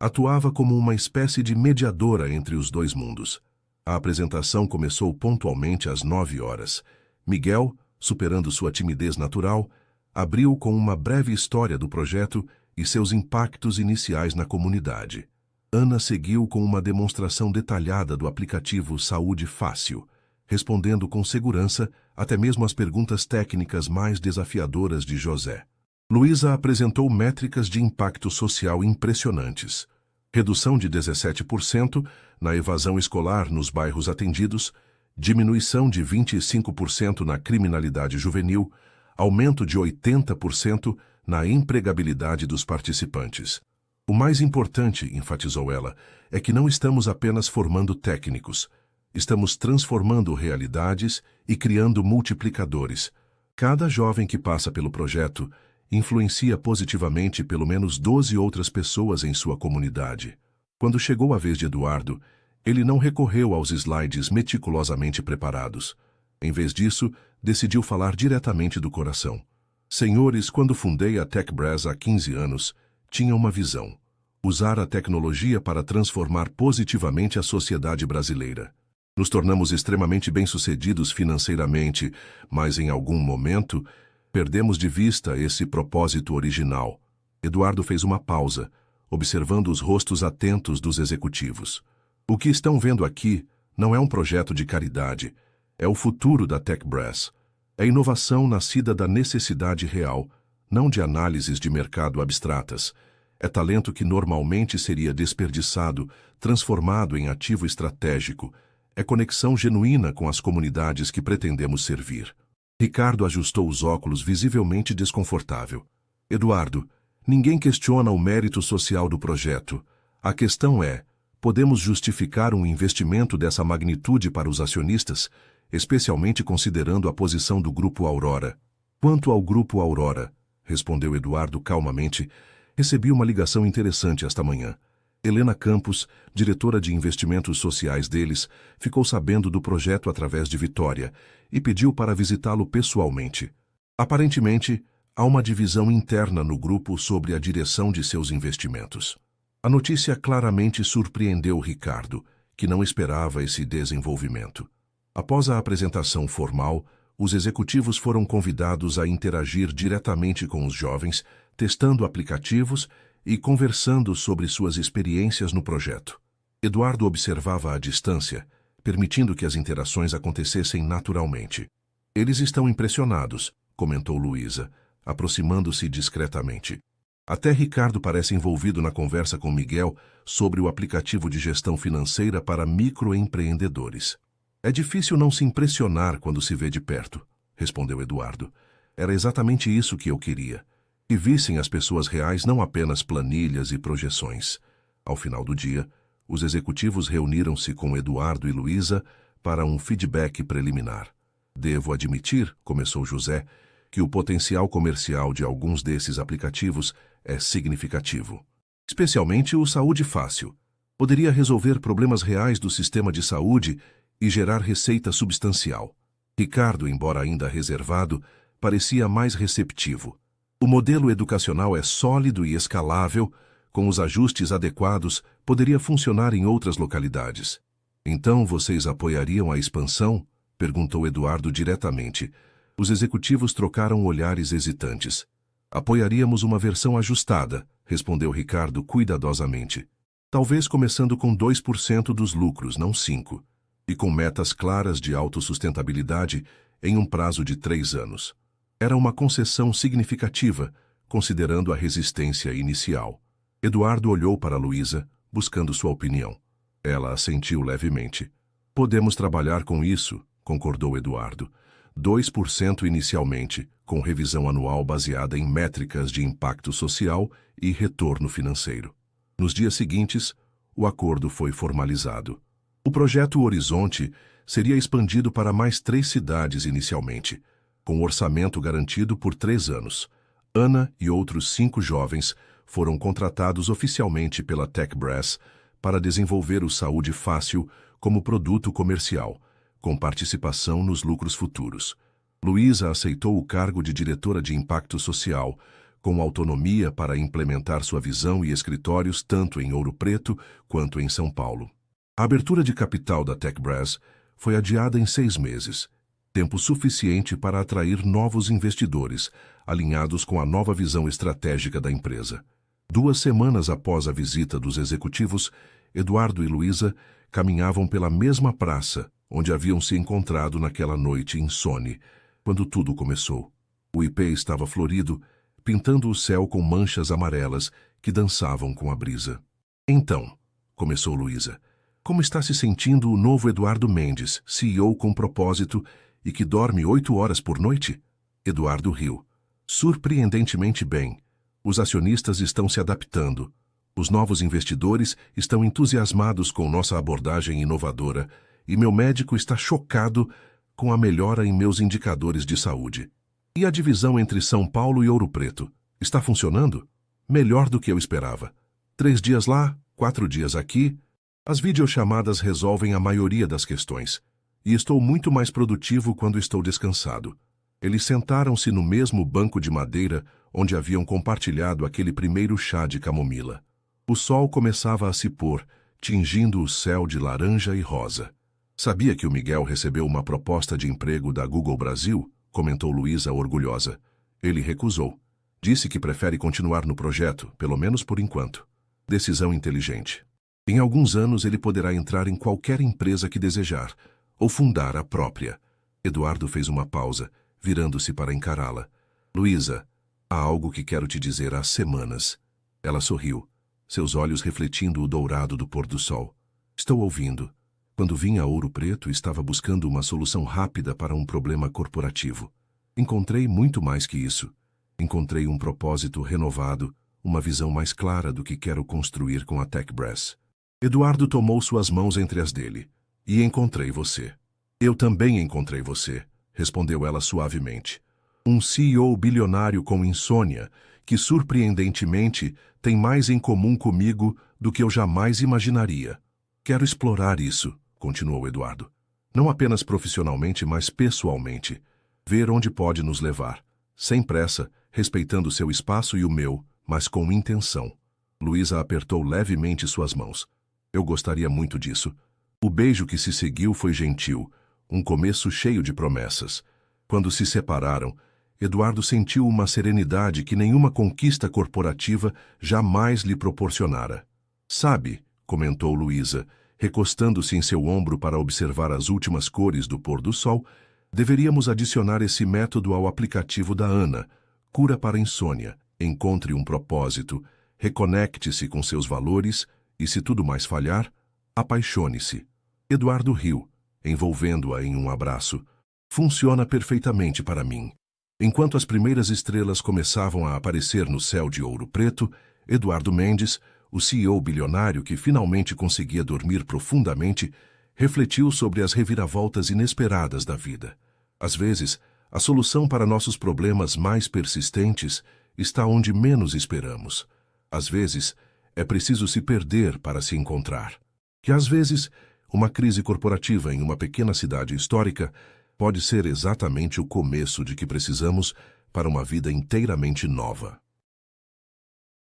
atuava como uma espécie de mediadora entre os dois mundos. A apresentação começou pontualmente às 9 horas. Miguel, superando sua timidez natural, abriu com uma breve história do projeto e seus impactos iniciais na comunidade. Ana seguiu com uma demonstração detalhada do aplicativo Saúde Fácil, respondendo com segurança até mesmo às perguntas técnicas mais desafiadoras de José. Luísa apresentou métricas de impacto social impressionantes. Redução de 17% na evasão escolar nos bairros atendidos, diminuição de 25% na criminalidade juvenil, aumento de 80% na empregabilidade dos participantes. O mais importante, enfatizou ela, é que não estamos apenas formando técnicos. Estamos transformando realidades e criando multiplicadores. Cada jovem que passa pelo projeto influencia positivamente pelo menos 12 outras pessoas em sua comunidade. Quando chegou a vez de Eduardo, ele não recorreu aos slides meticulosamente preparados. Em vez disso, decidiu falar diretamente do coração. Senhores, quando fundei a TechBrass há 15 anos, tinha uma visão: usar a tecnologia para transformar positivamente a sociedade brasileira. Nos tornamos extremamente bem-sucedidos financeiramente, mas em algum momento perdemos de vista esse propósito original. Eduardo fez uma pausa, observando os rostos atentos dos executivos. O que estão vendo aqui não é um projeto de caridade, é o futuro da TechBrass. É inovação nascida da necessidade real, não de análises de mercado abstratas. É talento que normalmente seria desperdiçado, transformado em ativo estratégico. É conexão genuína com as comunidades que pretendemos servir. Ricardo ajustou os óculos, visivelmente desconfortável. Eduardo, ninguém questiona o mérito social do projeto. A questão é: podemos justificar um investimento dessa magnitude para os acionistas, especialmente considerando a posição do Grupo Aurora? Quanto ao Grupo Aurora, respondeu Eduardo calmamente, recebi uma ligação interessante esta manhã. Helena Campos, diretora de investimentos sociais deles, ficou sabendo do projeto através de Vitória e pediu para visitá-lo pessoalmente. Aparentemente, há uma divisão interna no grupo sobre a direção de seus investimentos. A notícia claramente surpreendeu Ricardo, que não esperava esse desenvolvimento. Após a apresentação formal, os executivos foram convidados a interagir diretamente com os jovens, testando aplicativos e conversando sobre suas experiências no projeto. Eduardo observava à distância, permitindo que as interações acontecessem naturalmente. Eles estão impressionados, comentou Luísa, aproximando-se discretamente. Até Ricardo parece envolvido na conversa com Miguel sobre o aplicativo de gestão financeira para microempreendedores. É difícil não se impressionar quando se vê de perto, respondeu Eduardo. Era exatamente isso que eu queria. Que vissem as pessoas reais, não apenas planilhas e projeções. Ao final do dia, os executivos reuniram-se com Eduardo e Luísa para um feedback preliminar. Devo admitir, começou José, que o potencial comercial de alguns desses aplicativos é significativo. Especialmente o Saúde Fácil. Poderia resolver problemas reais do sistema de saúde e gerar receita substancial. Ricardo, embora ainda reservado, parecia mais receptivo. O modelo educacional é sólido e escalável, com os ajustes adequados, poderia funcionar em outras localidades. Então vocês apoiariam a expansão? Perguntou Eduardo diretamente. Os executivos trocaram olhares hesitantes. Apoiaríamos uma versão ajustada, respondeu Ricardo cuidadosamente. Talvez começando com 2% dos lucros, não 5%, e com metas claras de autossustentabilidade em um prazo de 3 anos. Era uma concessão significativa, considerando a resistência inicial. Eduardo olhou para Luísa, buscando sua opinião. Ela assentiu levemente. Podemos trabalhar com isso, concordou Eduardo. 2% inicialmente, com revisão anual baseada em métricas de impacto social e retorno financeiro. Nos dias seguintes, o acordo foi formalizado. O projeto Horizonte seria expandido para mais 3 cidades inicialmente, com orçamento garantido por 3 anos. Ana e outros 5 jovens foram contratados oficialmente pela TechBrass para desenvolver o Saúde Fácil como produto comercial, com participação nos lucros futuros. Luísa aceitou o cargo de diretora de impacto social, com autonomia para implementar sua visão e escritórios tanto em Ouro Preto quanto em São Paulo. A abertura de capital da TechBrass foi adiada em 6 meses, tempo suficiente para atrair novos investidores, alinhados com a nova visão estratégica da empresa. 2 semanas após a visita dos executivos, Eduardo e Luísa caminhavam pela mesma praça onde haviam se encontrado naquela noite insone, quando tudo começou. O ipê estava florido, pintando o céu com manchas amarelas que dançavam com a brisa. Então, começou Luísa, como está se sentindo o novo Eduardo Mendes, CEO com propósito e que dorme 8 horas por noite? Eduardo riu. Surpreendentemente bem. Os acionistas estão se adaptando. Os novos investidores estão entusiasmados com nossa abordagem inovadora e meu médico está chocado com a melhora em meus indicadores de saúde. E a divisão entre São Paulo e Ouro Preto? Está funcionando? Melhor do que eu esperava. 3 dias lá, 4 dias aqui. As videochamadas resolvem a maioria das questões. E estou muito mais produtivo quando estou descansado. Eles sentaram-se no mesmo banco de madeira onde haviam compartilhado aquele primeiro chá de camomila. O sol começava a se pôr, tingindo o céu de laranja e rosa. Sabia que o Miguel recebeu uma proposta de emprego da Google Brasil? Comentou Luísa orgulhosa. Ele recusou. Disse que prefere continuar no projeto, pelo menos por enquanto. Decisão inteligente. Em alguns anos ele poderá entrar em qualquer empresa que desejar, ou fundar a própria. Eduardo fez uma pausa, virando-se para encará-la. Luísa, há algo que quero te dizer há semanas. Ela sorriu, seus olhos refletindo o dourado do pôr do sol. Estou ouvindo. Quando vim a Ouro Preto, estava buscando uma solução rápida para um problema corporativo. Encontrei muito mais que isso. Encontrei um propósito renovado, uma visão mais clara do que quero construir com a TechBrass. Eduardo tomou suas mãos entre as dele. E encontrei você. Eu também encontrei você, respondeu ela suavemente. Um CEO bilionário com insônia, que surpreendentemente tem mais em comum comigo do que eu jamais imaginaria. Quero explorar isso, continuou Eduardo. Não apenas profissionalmente, mas pessoalmente. Ver onde pode nos levar. Sem pressa, respeitando seu espaço e o meu, mas com intenção. Luísa apertou levemente suas mãos. Eu gostaria muito disso. O beijo que se seguiu foi gentil, um começo cheio de promessas. Quando se separaram, Eduardo sentiu uma serenidade que nenhuma conquista corporativa jamais lhe proporcionara. Sabe, comentou Luísa, recostando-se em seu ombro para observar as últimas cores do pôr do sol, deveríamos adicionar esse método ao aplicativo da Ana, Cura para Insônia. Encontre um propósito, reconecte-se com seus valores e, se tudo mais falhar, apaixone-se. Eduardo riu, envolvendo-a em um abraço. Funciona perfeitamente para mim. Enquanto as primeiras estrelas começavam a aparecer no céu de Ouro Preto, Eduardo Mendes, o CEO bilionário que finalmente conseguia dormir profundamente, refletiu sobre as reviravoltas inesperadas da vida. Às vezes, a solução para nossos problemas mais persistentes está onde menos esperamos. Às vezes, é preciso se perder para se encontrar. Que às vezes, uma crise corporativa em uma pequena cidade histórica pode ser exatamente o começo de que precisamos para uma vida inteiramente nova.